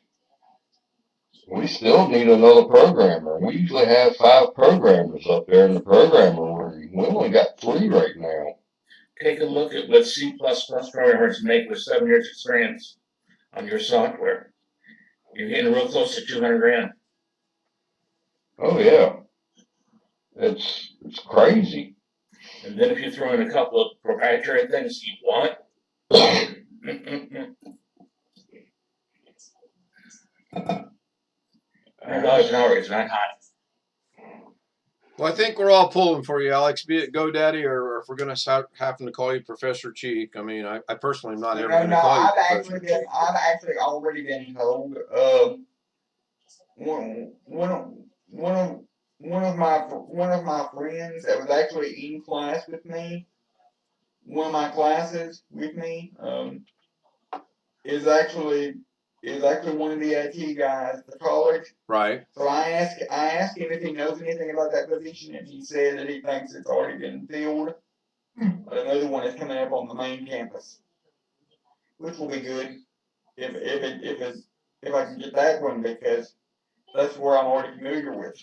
We still need another programmer. We usually have 5 programmers up there in the programmer room. We only got 3 right now. Take a look at what C++ programmers make with 7 years experience on your software. You're getting real close to $200,000. Oh yeah, it's crazy. And then if you throw in a couple of proprietary things you want, $100 an hour is not high. Well, I think we're all pulling for you, Alex, be it GoDaddy or if we're going to start having to call you Professor Cheek. I mean, I personally am not ever going to call you Professor Cheek. I've actually already been told one one of my friends that was actually in class with me, one of my classes with me, is actually one of the IT guys at the college. Right. So I asked him if he knows anything about that position, and he said that he thinks it's already been filled. But another one is coming up on the main campus, which will be good if I can get that one, because that's where I'm already familiar with.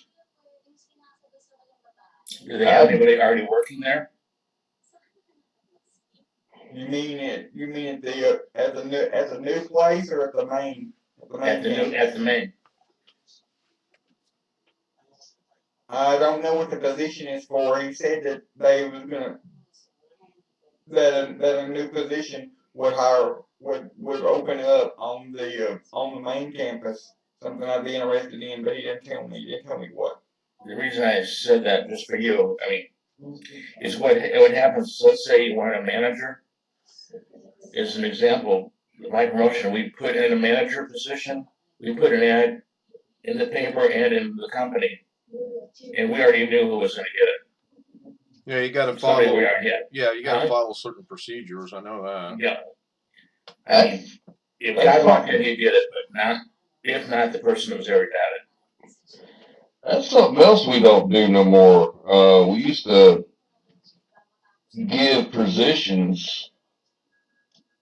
Do they have anybody already working there? You mean at the at the new place or at the main campus? At the main. I don't know what the position is for. He said that they was gonna that a new position would open up on the main campus. Something I'd be interested in, but he didn't tell me. He didn't tell me what. The reason I said that just for you, I mean, is what happens. Let's say you want a manager. As an example, my promotion, we put in a manager position. We put an ad in the paper and in the company, and we already knew who was going to get it. Yeah, you got to Somebody follow. we already had. Yeah, you got to Huh? follow certain procedures. I know that. Yeah. I mean, if God wanted it, he'd get it, but not if not the person who's already got it. That's something else we don't do no more. We used to give positions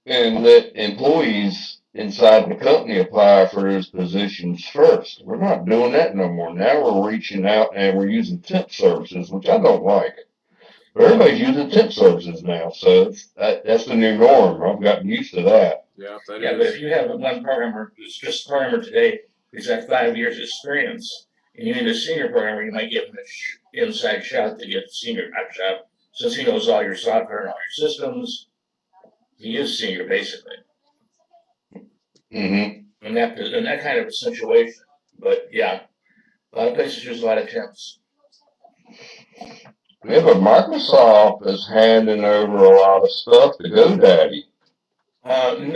and let employees inside the company apply for those positions first. We're not doing that no more. Now we're reaching out and we're using temp services, which I don't like. But everybody's using temp services now, so that's the new norm. I've gotten used to that. Yeah, that Yeah, is. but if you have one programmer who's just a programmer today, who's got 5 years experience, and you need a senior programmer, you might give him an inside shot to get the senior type shot, since he knows all your software and all your systems. He is senior basically. Mm-hmm. In that kind of a situation. But yeah, a lot of places use a lot of temps. Yeah, but Microsoft is handing over a lot of stuff to GoDaddy.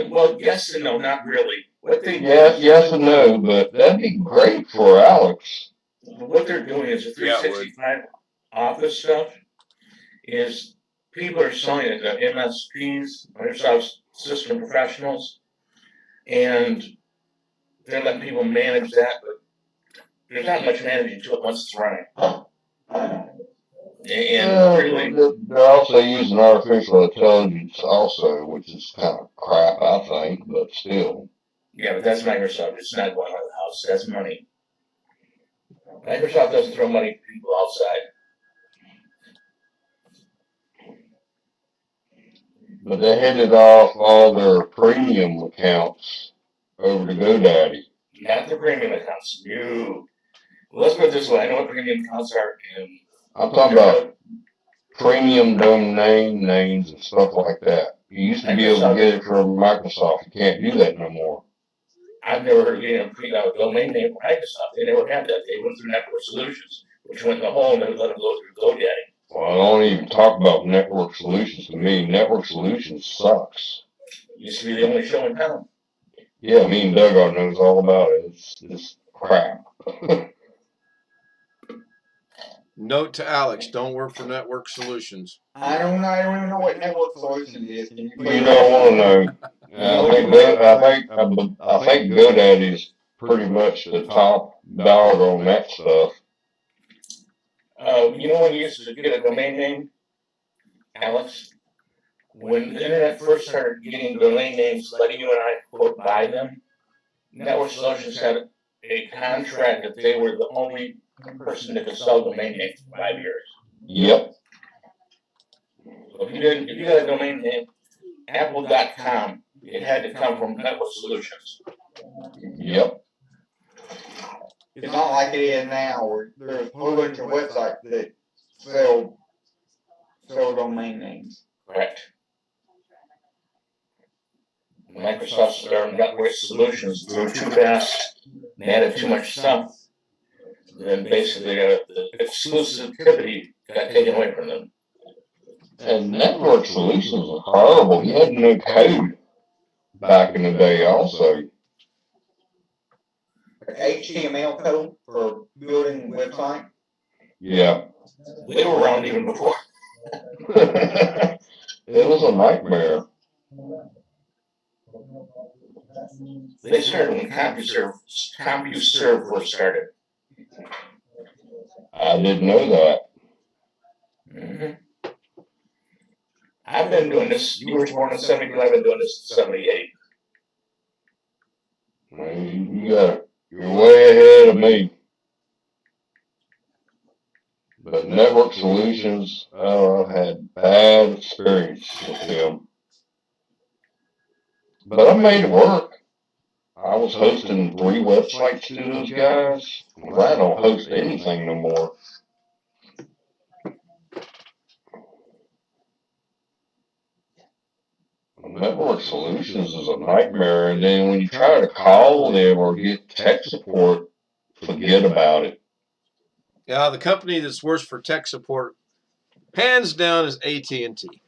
Well, yes and no, not really. What they yes and no, but that'd be great for Alex. What they're doing is the 365 Office stuff. Is people are selling it to MSPs, Microsoft System Professionals, and they're letting people manage that, but there's not much managing to it once it's running. And really, they're also using artificial intelligence also, which is kind of crap, I think, but still. Yeah, but that's Microsoft. It's not going out of the house. That's money. Microsoft doesn't throw money to people outside. But they handed off all their premium accounts over to GoDaddy. Not the premium accounts. No. Well, let's put it this way. I know what premium accounts are. I'm talking about premium domain names and stuff like that. You used to be able to get it from Microsoft. You can't do that no more. I've never heard of getting a domain name from Microsoft. They never had that. They went through Network Solutions, which went in the hole and then let them go through GoDaddy. Well, I don't even talk about Network Solutions to me. Network Solutions sucks. Used to be the only show in town. Yeah, me and Doug knows all about it. It's crap. Note to Alex: don't work for Network Solutions. I don't even know what Network Solutions is. Can you You don't want to know. I think GoDaddy is pretty much the top dog on that stuff. You know when you used to get a domain name, Alex? When the internet first started getting domain names, letting you and I quote buy them, Network Solutions had a contract that they were the only person that could sell domain names for 5 years. Yep. So if you got a domain name, Apple.com, it had to come from Network Solutions. Yep. It's not like it is now, where there's a whole bunch of websites that sell domain names. Correct. Microsoft's their Network Solutions grew too fast and added too much stuff. Then basically the exclusivity got taken away from them. And Network Solutions was horrible. You had no code back in the day also. HTML code for building a website. Yeah. We were around even before. It was a nightmare. They started when CompuServe first started. I didn't know that. Mm-hmm. I've been doing this. You were born in 72. I've been doing this since 78. You're way ahead of me. But Network Solutions, I've had bad experience with them. But I made it work. I was hosting 3 websites to those guys. I'm glad I don't host anything no more. Network Solutions is a nightmare, and then when you try to call them or get tech support, forget about it. Yeah, the company that's worse for tech support, hands down, is AT&T.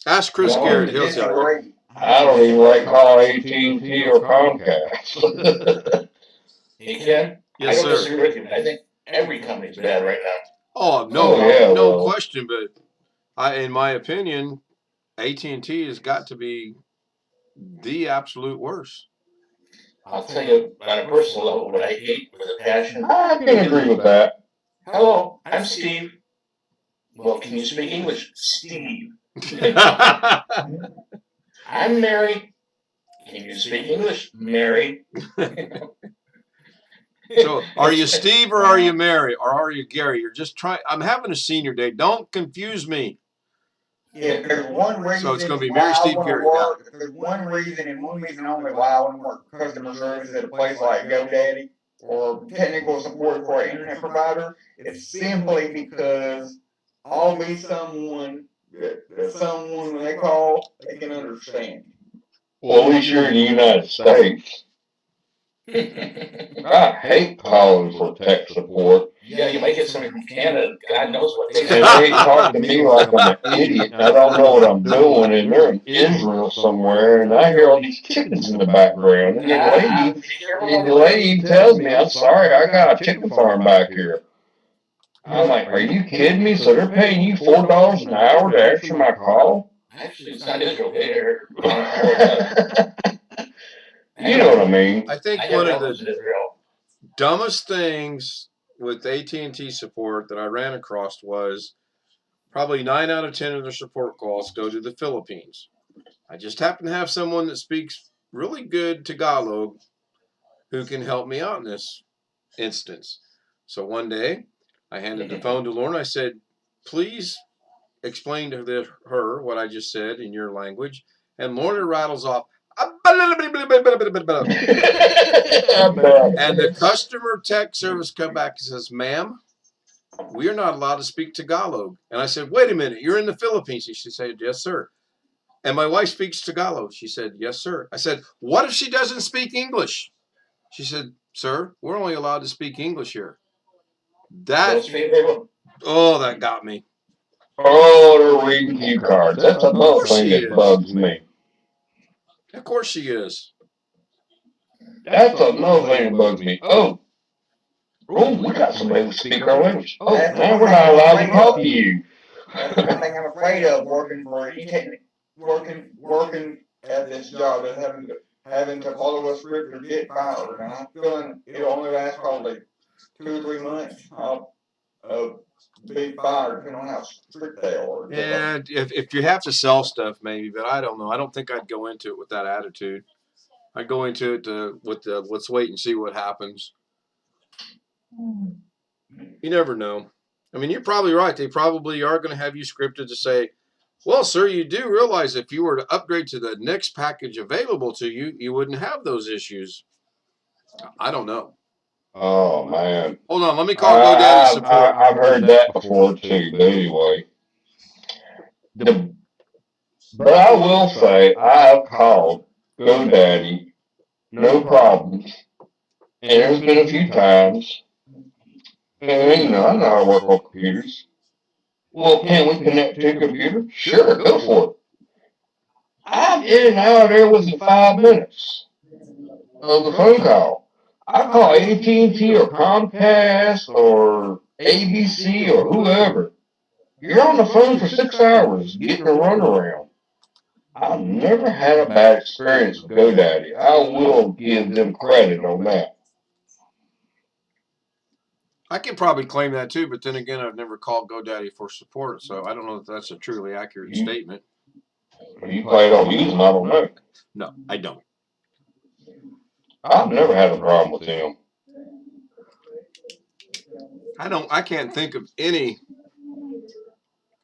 Ask Chris Garrett; he'll tell you. I don't even like call AT&T or Comcast. Hey, Ken, Yes, I don't sir. disagree with you, but I think every company's bad right now. Oh, no question. But in my opinion, AT&T has got to be the absolute worst. I'll tell you on a personal level what I hate with a passion. I can agree with that. Hello, I'm Steve. Well, can you speak English? Steve. I'm Mary. Can you speak English? Mary. So, are you Steve or are you Mary or are you Gary? You're just trying. I'm having a senior day. Don't confuse me. If there's one reason So it's going to be why Mary, I Steve, wanna Gary. work, if there's one reason and one reason only why I want to work customer service at a place like GoDaddy or technical support for an internet provider, it's simply because I'll be someone that someone when they call, they can understand. Well, at least you're in the United States. I hate calling for tech support. Yeah, you might get somebody from Canada. God knows what they And say. they talk to me like I'm an idiot. I don't know what I'm doing, and they're in Israel somewhere, and I hear all these chickens in the background. And the lady tells me, "I'm sorry, I got a chicken farm back here." I'm like, "Are you kidding me? So they're paying you $4 an hour to answer my call?" Actually, it's not Israel. They're You know what I mean? I think one of the dumbest things with AT&T support that I ran across was probably 9 out of 10 of their support calls go to the Philippines. I just happen to have someone that speaks really good Tagalog who can help me out in this instance. So one day, I handed the phone to Lauren. I said, please explain to her what I just said in your language. And Lorna rattles off, and the customer tech service come back and says, ma'am, we are not allowed to speak Tagalog. And I said, wait a minute, you're in the Philippines. She said, yes, sir. And my wife speaks Tagalog. She said, yes, sir. I said, what if she doesn't speak English? She said, sir, we're only allowed to speak English here. That got me. Oh, they're reading cue cards. That's another thing that bugs me. Of course she is. That's another thing that bugs me. Oh, we got somebody who speaks our language. Oh, now we're not allowed to talk to you. That's one thing I'm afraid of working at this job is having to follow a script or get fired. And I'm feeling it'll only last probably 2 or 3 months. I'll be fired depending on how strict they are. Yeah, if you have to sell stuff, maybe, but I don't know. I don't think I'd go into it with that attitude. I'd go into it with let's wait and see what happens. You never know. I mean, you're probably right. They probably are going to have you scripted to say, well, sir, you do realize if you were to upgrade to the next package available to you, you wouldn't have those issues. I don't know. Oh, man. Hold on. Let me call GoDaddy support. I've heard that before, too. But anyway. But I will say, I have called GoDaddy, no problems. And there's been a few times, and I know how to work on computers. Well, can we connect to a computer? Sure, go for it. I'm in and out of there within 5 minutes of the phone call. I call AT&T or Comcast or ABC or whoever. You're on the phone for 6 hours getting a runaround. I've never had a bad experience with GoDaddy. I will give them credit on that. I can probably claim that too, but then again, I've never called GoDaddy for support, so I don't know if that's a truly accurate statement. You probably don't use them, I don't know. No, I don't. I've never had a problem with them. I can't think of any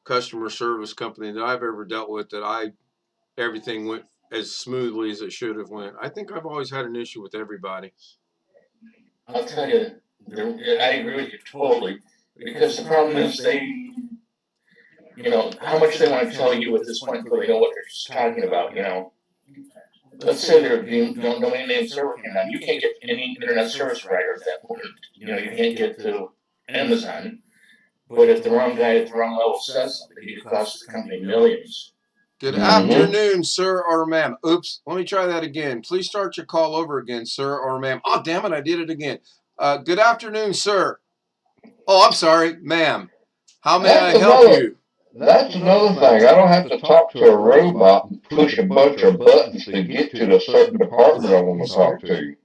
customer service company that I've ever dealt with that everything went as smoothly as it should have went. I think I've always had an issue with everybody. I'll tell you, I agree with you totally, because the problem is how much they want to tell you at this point before they know what they're talking about, Let's say they're doing domain name server came you can't get any internet service provider at that point. You can't get to Amazon. But if the wrong guy at the wrong level says something, it could cost the company millions. Good afternoon, sir or ma'am. Oops, let me try that again. Please start your call over again, sir or ma'am. Oh, damn it, I did it again. Good afternoon, sir. Oh, I'm sorry, ma'am. How may I help you? That's another thing. I don't have to talk to a robot and push a bunch of buttons to get to the certain department I want to talk to.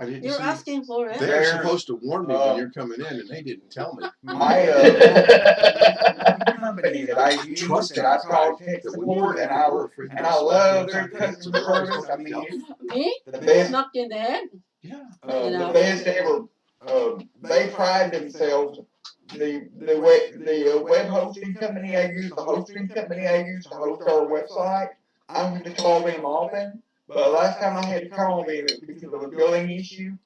You're asking for it. They're supposed to warn me when you're coming in, and they didn't tell me. My company that I use, that I call tech support, and I love their customer service. I mean, Me? the best, Knocked in the head? the best ever. They pride themselves. The web hosting company I use, the hosting company I use to host our website, I don't have to call them often. But last time I had to call them because of a billing issue.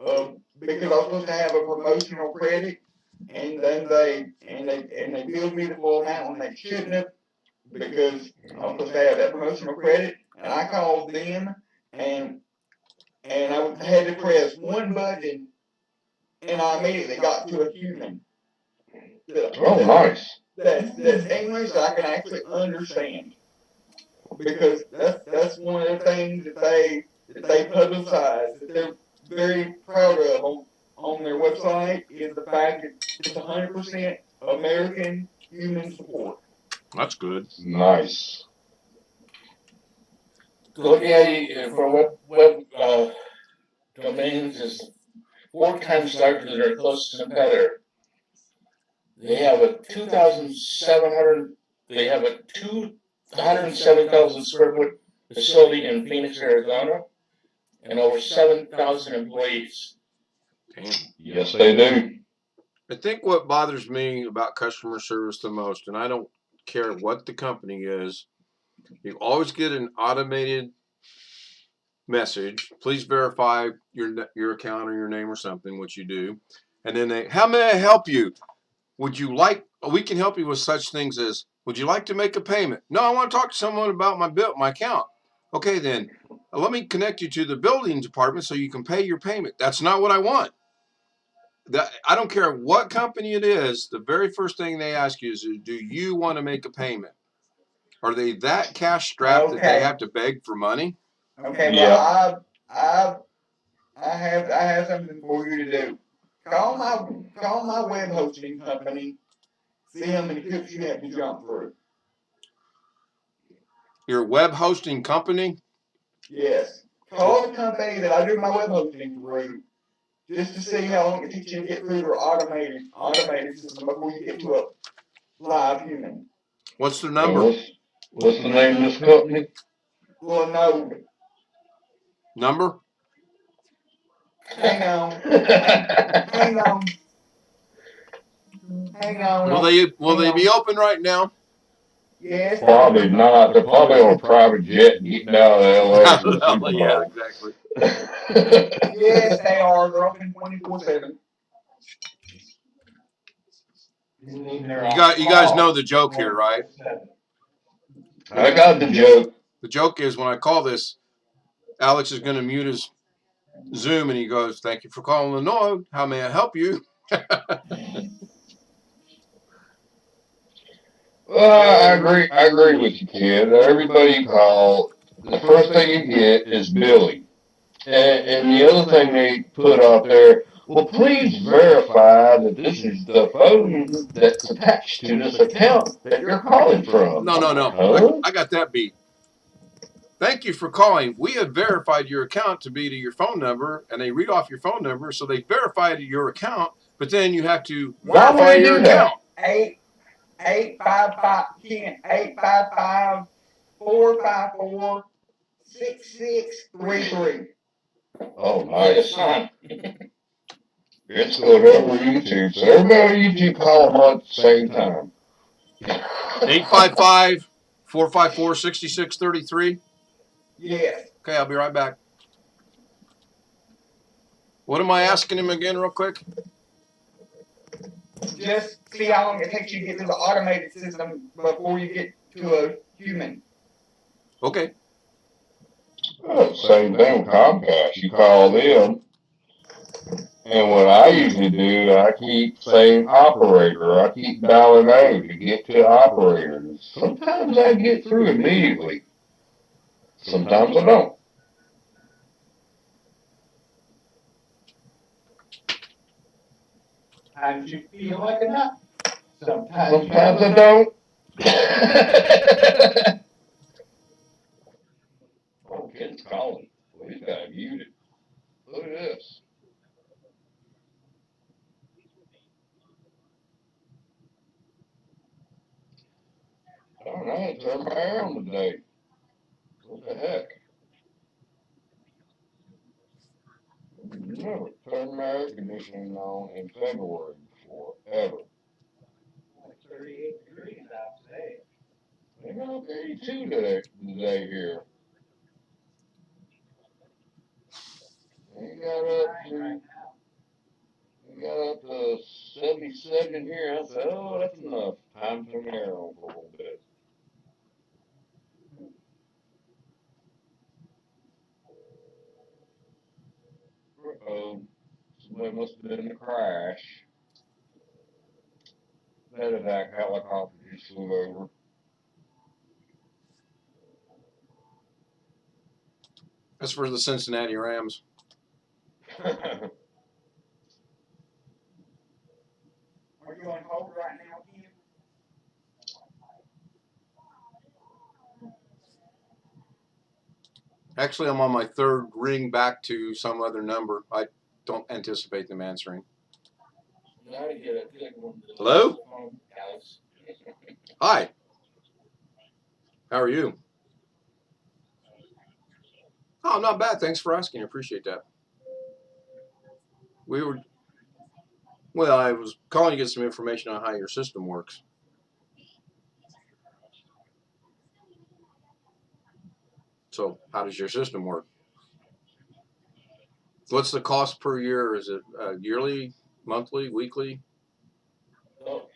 Because I was supposed to have a promotional credit, and then they billed me the full amount when they shouldn't have, because I was supposed to have that promotional credit, and I called them, and I had to press one button, and I immediately got to a human. Oh, nice. That's English that I can actually understand, because that's one of the things that they publicize, that they're very proud of on their website, is the fact that it's 100% American human support. That's good. Nice. Look at it for web domains is 4 times larger than their closest competitor. They have a 207,000 square foot facility in Phoenix, Arizona, and over 7,000 employees. Damn. Yes, they do. I think what bothers me about customer service the most, and I don't care what the company is, you always get an automated message. Please verify your account or your name or something, which you do. And then how may I help you? We can help you with such things as, would you like to make a payment? No, I want to talk to someone about my account. Okay, then let me connect you to the building department so you can pay your payment. That's not what I want. I don't care what company it is, the very first thing they ask you is, do you want to make a payment? Are they that cash strapped that they have to beg for money? Okay, well, I have something for you to do. Call my web hosting company. See how many hoops you have to jump through. Your web hosting company? Yes. Call the company that I do my web hosting through, just to see how long it takes you to get through their automated system before you get to a live human. What's the number? What's the name of this company? Well, no. Number? Hang on. Hang on. Hang on. Will they be open right now? Yes. Probably not. They're probably on a private jet getting out of LA for the Super Bowl. Yeah, exactly. Yes, they are. They're open 24/7. You guys know the joke here, right? I got the joke. The joke is, when I call this, Alex is going to mute his Zoom, and he goes, "Thank you for calling the Node. How may I help you?" Well, I agree with you, kid. Everybody you call, the first thing you get is Billy. And the other thing they put out there, well, please verify that this is the phone that's attached to this account that you're calling from. No. Huh? I got that beat. Thank you for calling. We have verified your account to be to your phone number, and they read off your phone number, so they verified your account, but then you have to Why would verify they your do that? account. 855-454-6633. Oh, nice. Son. It's going over YouTube, so everybody on YouTube call them all at the same time. 855-454-6633. Yes. Okay, I'll be right back. What am I asking him again real quick? Just see how long it takes you to get through the automated system before you get to a human. Okay. Oh, same thing with Comcast. You call them, and what I usually do, I keep saying operator. I keep dialing A to get to operator. Sometimes I get through immediately. Sometimes I don't. Sometimes you feel like a nut. Sometimes Sometimes I don't. Oh, Ken's calling. Well, he's got it muted. Look at this. Darn, I had to turn my air on today. What the heck? Never turned my air conditioning on in February before, ever. like 38 degrees out today. They got up 82 today here. They got up to 77 here. I said, oh, that's enough. Time to turn the air on for a little bit. Uh-oh. Somebody must have been in a crash. That attack helicopter just flew over. That's for the Cincinnati Rams. Are you on hold right now, Kim? Actually, I'm on my third ring back to some other number. I don't anticipate them answering. Now to get a good one. Hello? Alex. Hi. How are you? Oh, not bad. Thanks for asking. I appreciate that. I was calling to get some information on how your system works. So, how does your system work? What's the cost per year? Is it yearly, monthly, weekly? So,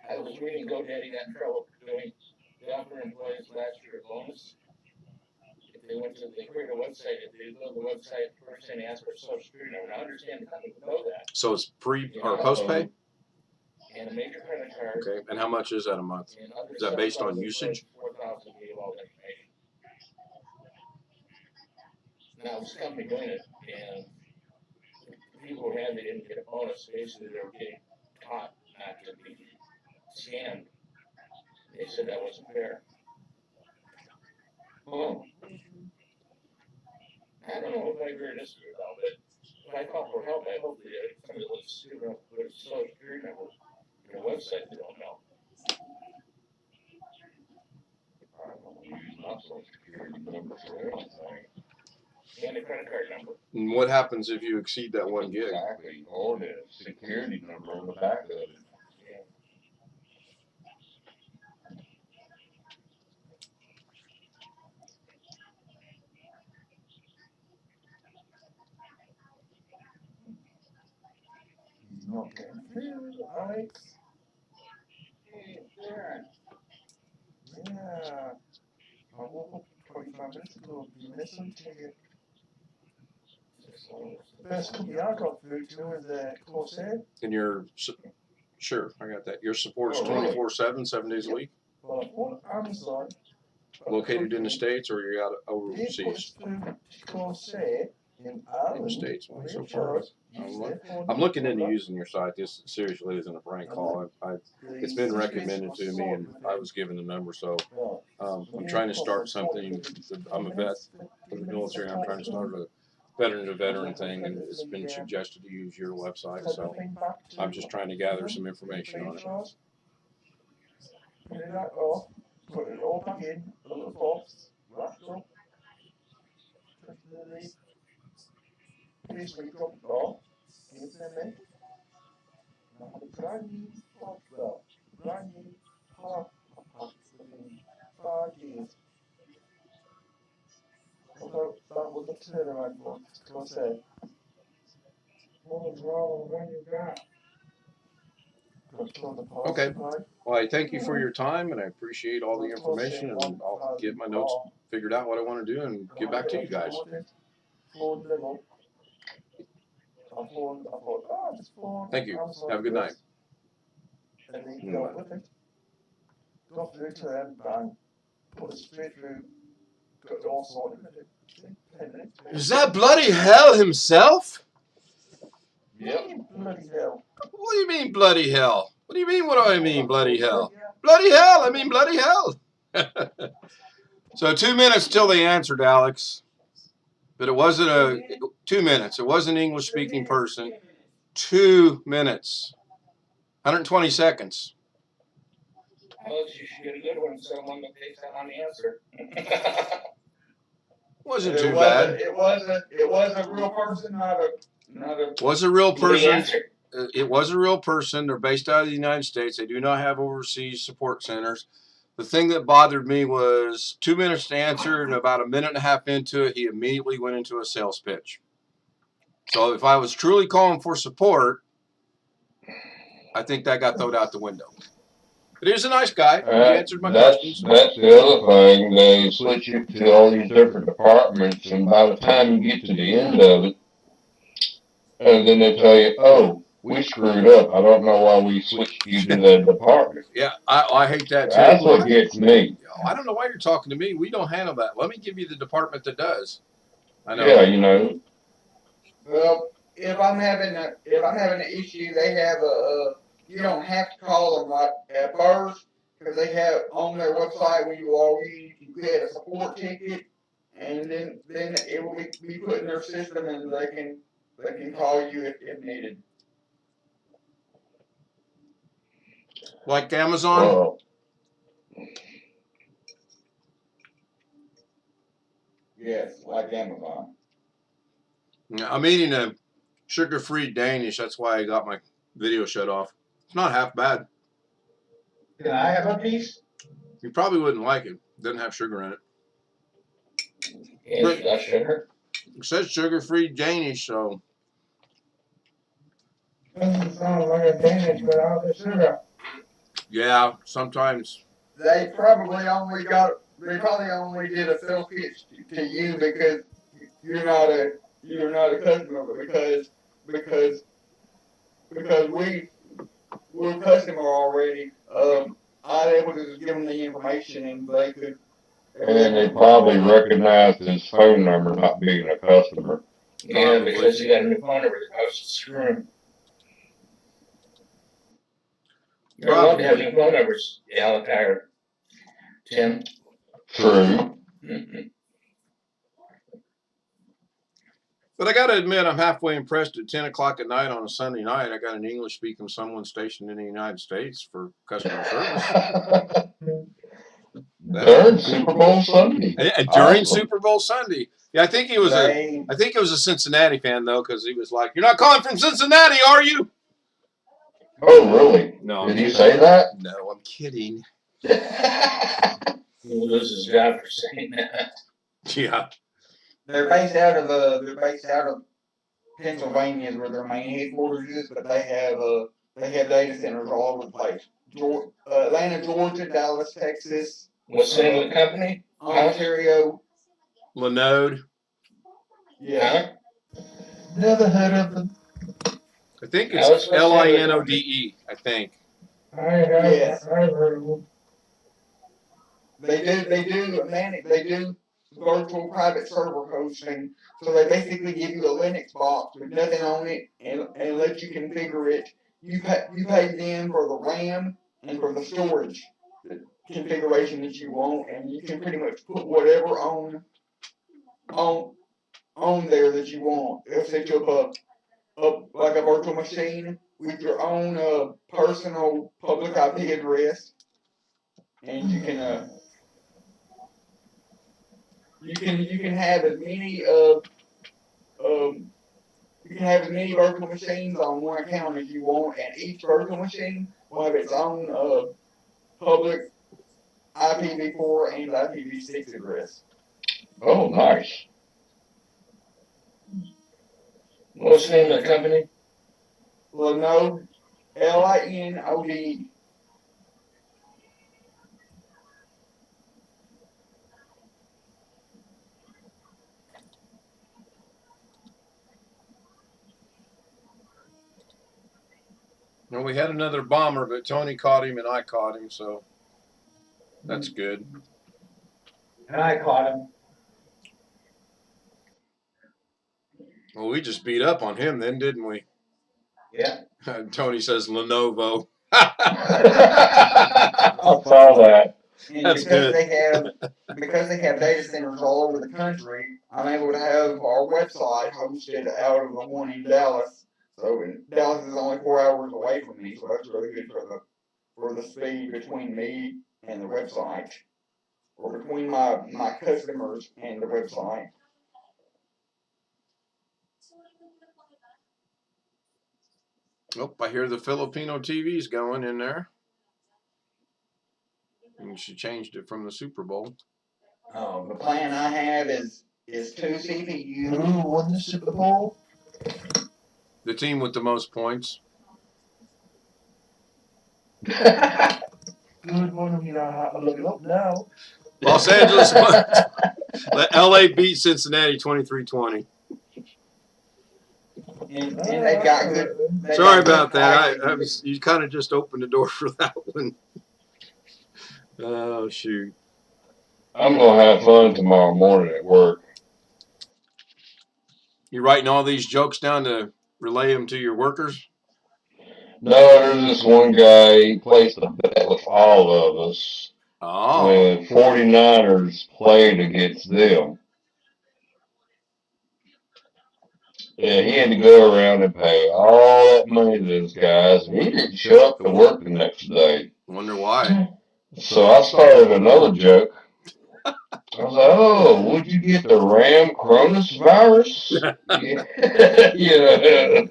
I was reading GoDaddy got in trouble for doing the offer employees last year bonus. If they create a website, if they build the website, the first thing they ask for is social security number. I understand the company would know that. So it's pre or post pay? And a major credit card. Okay. And how much is that a month? Is that based on usage? 4,000 gave all the information. Now this company doing it, and the people who had, they didn't get a bonus. Basically, they were getting taught not to be scammed. They said that wasn't fair. Oh. I don't know if I agree or disagree about it, but if I call for help, I hope that somebody was stupid enough to put a social security number in a website they don't know. I don't use my social security number for anything. And a credit card number. And what happens if you exceed that 1 gig? Exactly. Or the security number on the back of it. Yeah. Okay. Alex. Hey, Sharon. Yeah. I woke up 25 minutes ago. You missing ticket. The best cookie I got food to is that corset. And your sure, I got that. Your support is 24/7, 7 days a week. Well, on Amazon. Located in the States or you're out overseas? Corset. In the States one so far. Charles, I'm looking into using your site. This seriously isn't a prank call. It's been recommended to me, and I was given the number. So I'm trying to start something. I'm a vet from the military. I'm trying to start a veteran thing, and it's been suggested to use your website. So I'm just trying to gather some information on it. Put it off, put it all back in, a little box, wrap it up. Please we drop it off, give them in. Now have a brand new hot well, brand new hot within 5 years. Although that was a turnaround for us, as I said. What was wrong with what you got? Okay. Well, I thank you for your time, and I appreciate all the information, and I'll get my notes figured out what I want to do and get back to you guys. Thank you. Have a good night. Got through to them, bang, put it straight through, got it all sorted. Is that bloody hell himself? Yep. Bloody hell. What do you mean bloody hell? What do you mean what do I mean bloody hell? Bloody hell, I mean bloody hell. So 2 minutes till they answered, Alex. But it wasn't 2 minutes. It was an English speaking person. 2 minutes. 120 seconds. Alex, you should get a good one. Someone that takes that on the answer. Wasn't too bad. It was a real person, not a. Was a real person. It was a real person. They're based out of the United States. They do not have overseas support centers. The thing that bothered me was 2 minutes to answer, and about a minute and a half into it, he immediately went into a sales pitch. So if I was truly calling for support, I think that got thrown out the window. But he was a nice guy. He answered my questions. That's the other thing. They switch it to all these different departments, and by the time you get to the end of it, and then they tell you, oh, we screwed up. I don't know why we switched you to that department. Yeah, I hate that too. That's what gets me. I don't know why you're talking to me. We don't handle that. Let me give you the department that does. I know. Yeah, you know. Well, if I'm having an issue, they have you don't have to call them like at first, because they have on their website when you log in, you get a support ticket, and then it will be put in their system, and they can call you if needed. Like Amazon? Yes, like Amazon. Yeah, I'm eating a sugar-free Danish. That's why I got my video shut off. It's not half bad. Can I have a piece? You probably wouldn't like it. It doesn't have sugar in it. Yeah, you got sugar. It says sugar-free Danish, so. Doesn't sound like a Danish without the sugar. Yeah, sometimes. They probably only did a sales pitch to you because you're not a customer, but because we're a customer already. I was able to give them the information, and they could. And then they probably recognize his phone number not being a customer. Yeah, because he got a new phone number. I was screwing. You're allowed to have new phone numbers, Alex or Tim. True. But I got to admit, I'm halfway impressed at 10 o'clock at night on a Sunday night. I got an English-speaking someone stationed in the United States for customer service. During Super Bowl Sunday. During Super Bowl Sunday. Yeah, I think it was a Cincinnati fan though, because he was like, "You're not calling from Cincinnati, are you?" Oh, really? No. Did he say that? No, I'm kidding. He'll lose his job for saying that. Yeah. They're based out of Pennsylvania is where their main headquarters is, but they have data centers all over the place. Atlanta, Georgia, Dallas, Texas. What's the name of the company? Ontario. Linode. Yeah. Never heard of them. I think it's Linode, I think. I have. Yes. I've heard of them. They do virtual private server hosting. So they basically give you a Linux box with nothing on it and let you configure it. You pay them for the RAM and for the storage configuration that you want, and you can pretty much put whatever on on there that you want. They'll set you up like a virtual machine with your own personal public IP address, and you can have as many um you can have as many virtual machines on one account as you want, and each virtual machine will have its own public IPv4 and IPv6 address. Oh, nice. What's the name of the company? Linode, Linode. Well, we had another bomber, but Tony caught him and I caught him, so that's good. And I caught him. Well, we just beat up on him then, didn't we? Yeah. Tony says Lenovo. I saw that. And That's good. Because they have data centers all over the country, I'm able to have our website hosted out of the one in Dallas. So Dallas is only 4 hours away from me, so that's really good for the speed between me and the website, or between my customers and the website. Oh, I hear the Filipino TV's going in there. And she changed it from the Super Bowl. The plan I have is 2 CPUs. Who won the Super Bowl? The team with the most points. Good one, you know, I'm looking up now. Los Angeles won. LA beat Cincinnati 23-20. And they've got good. Sorry about that. You kind of just opened the door for that one. Oh, shoot. I'm going to have fun tomorrow morning at work. You writing all these jokes down to relay them to your workers? No, there's this one guy, he placed a bet with all of us when 49ers played against them. Yeah, he had to go around and pay all that money to those guys, and he didn't show up to work the next day. Wonder why. So I started another joke. I was like, "Oh, would you get the Ram Cronus virus?" Yeah. Yeah.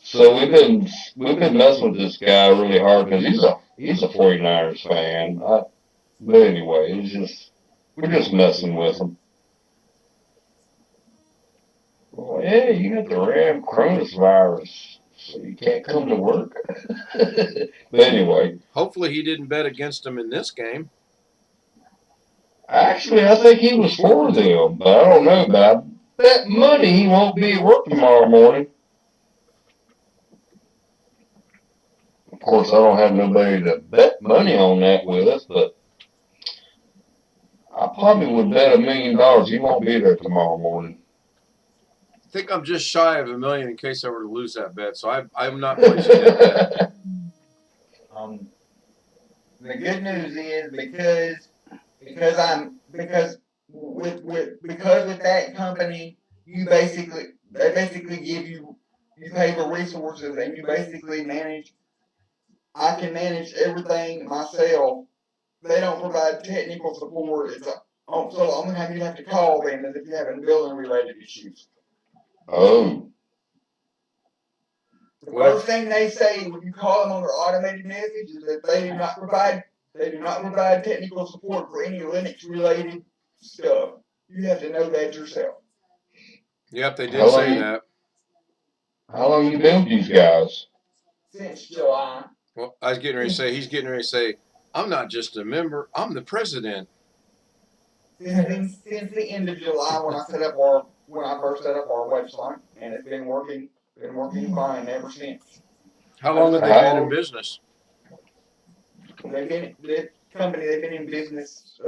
So we've been messing with this guy really hard because he's a 49ers fan. But anyway, we're just messing with him. Well, yeah, you got the Ram Cronus virus, so you can't come to work. But anyway. Hopefully he didn't bet against them in this game. Actually, I think he was for them, but I don't know. But I bet money he won't be at work tomorrow morning. Of course, I don't have nobody to bet money on that with us, but I probably would bet $1 million he won't be there tomorrow morning. I think I'm just shy of $1 million in case I were to lose that bet, so I'm not placing that bet. The good news is because with that company, they basically give you pay for resources, and you basically manage. I can manage everything myself. They don't provide technical support. So I'm gonna have to call them if you have any building related issues. Oh. The first thing they say when you call them on their automated message is that they do not provide technical support for any Linux related stuff. You have to know that yourself. Yep, they did say that. How long you been with these guys? Since July. Well, I was getting ready to say, he's getting ready to say, I'm not just a member, I'm the president. Since the end of July when I first set up our website, and it's been working fine ever since. How long have they been in business? They've been in business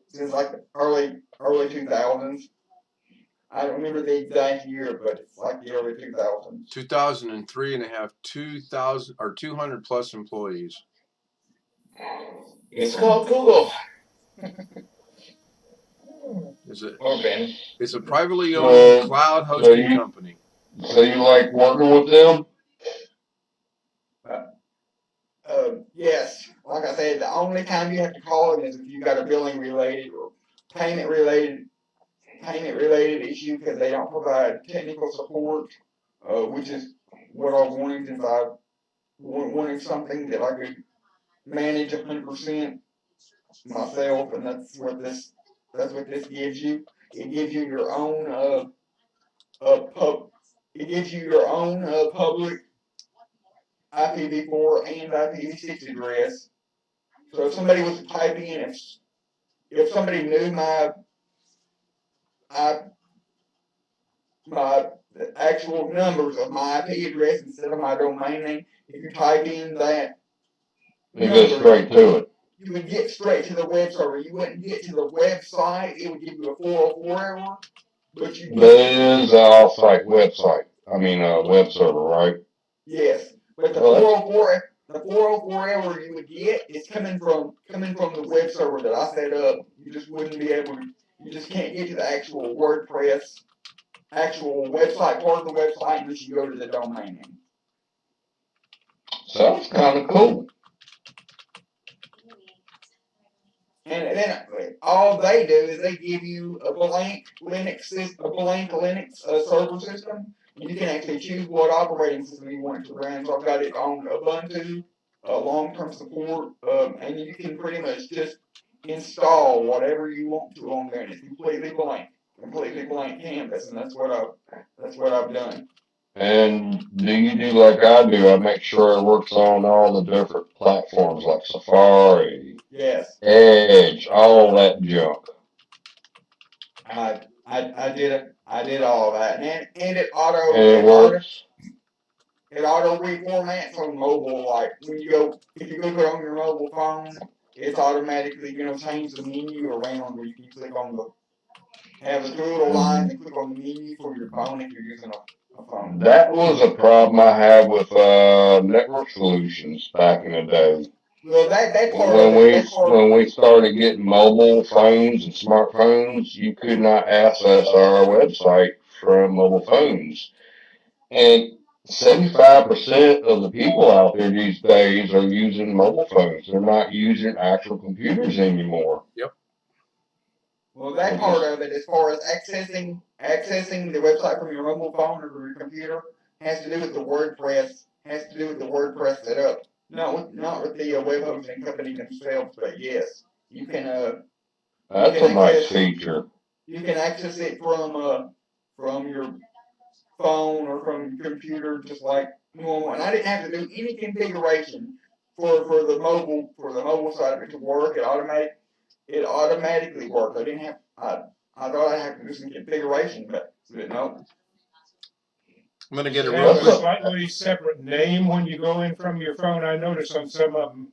since like the early 2000s. I don't remember the exact year, but it's like the early 2000s. 2003 and a half, 2,000 or 200 plus employees. It's called Google. Or Ben. It's a privately owned cloud hosting company. So you like working with them? Yes, like I said, the only time you have to call them is if you got a billing related or payment related issue, because they don't provide technical support, which is what I wanted, since I wanted something that I could manage 100% myself, and that's what this gives you. It gives you your own public IPv4 and IPv6 address. So if somebody was to type in, if somebody knew my the actual numbers of my IP address instead of my domain name, if you type in that, You go straight to it. you would get straight to the web server. You wouldn't get to the website. It would give you a 404 error. But it is an off-site website. I mean, web server, right? Yes, but the 404 error you would get is coming from the web server that I set up. You just wouldn't be able to. You just can't get to the actual WordPress, actual website part of the website unless you go to the domain name. Sounds kind of cool. And then all they do is they give you a blank Linux server system. You can actually choose what operating system you want it to run. So I've got it on Ubuntu, long-term support, and you can pretty much just install whatever you want to on there. And it's completely blank canvas, and that's what I've done. And do you do like I do? I make sure it works on all the different platforms like Safari, Yes, Edge, all that junk. I did all that, and it works. It auto reformats on mobile. Like if you go put it on your mobile phone, it's automatically change the menu around where you can click on have the two little lines and click on the menu for your phone if you're using a phone. That was a problem I had with network solutions back in the day. Well, that part when we started getting mobile phones and smartphones, you could not access our website from mobile phones. And 75% of the people out there these days are using mobile phones. They're not using actual computers anymore. Yep. Well, that part of it, as far as accessing the website from your mobile phone or your computer, has to do with the WordPress. Setup. Not with the web hosting company themselves, but yes, you can. That's a nice feature. You can access it from your phone or from your computer, just like normal. And I didn't have to do any configuration for the mobile side of it to work. It automatically worked. I didn't have. I thought I'd have to do some configuration, but no. I'm gonna get They a have real a slightly separate name when you go in from your phone. I notice on some of them,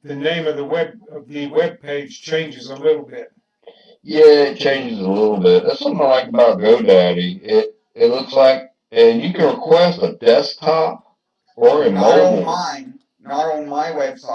the name of the web page changes a little bit. Yeah, it changes a little bit. That's something I like about GoDaddy. It looks like, and you can request a desktop or a mobile. Not on my website.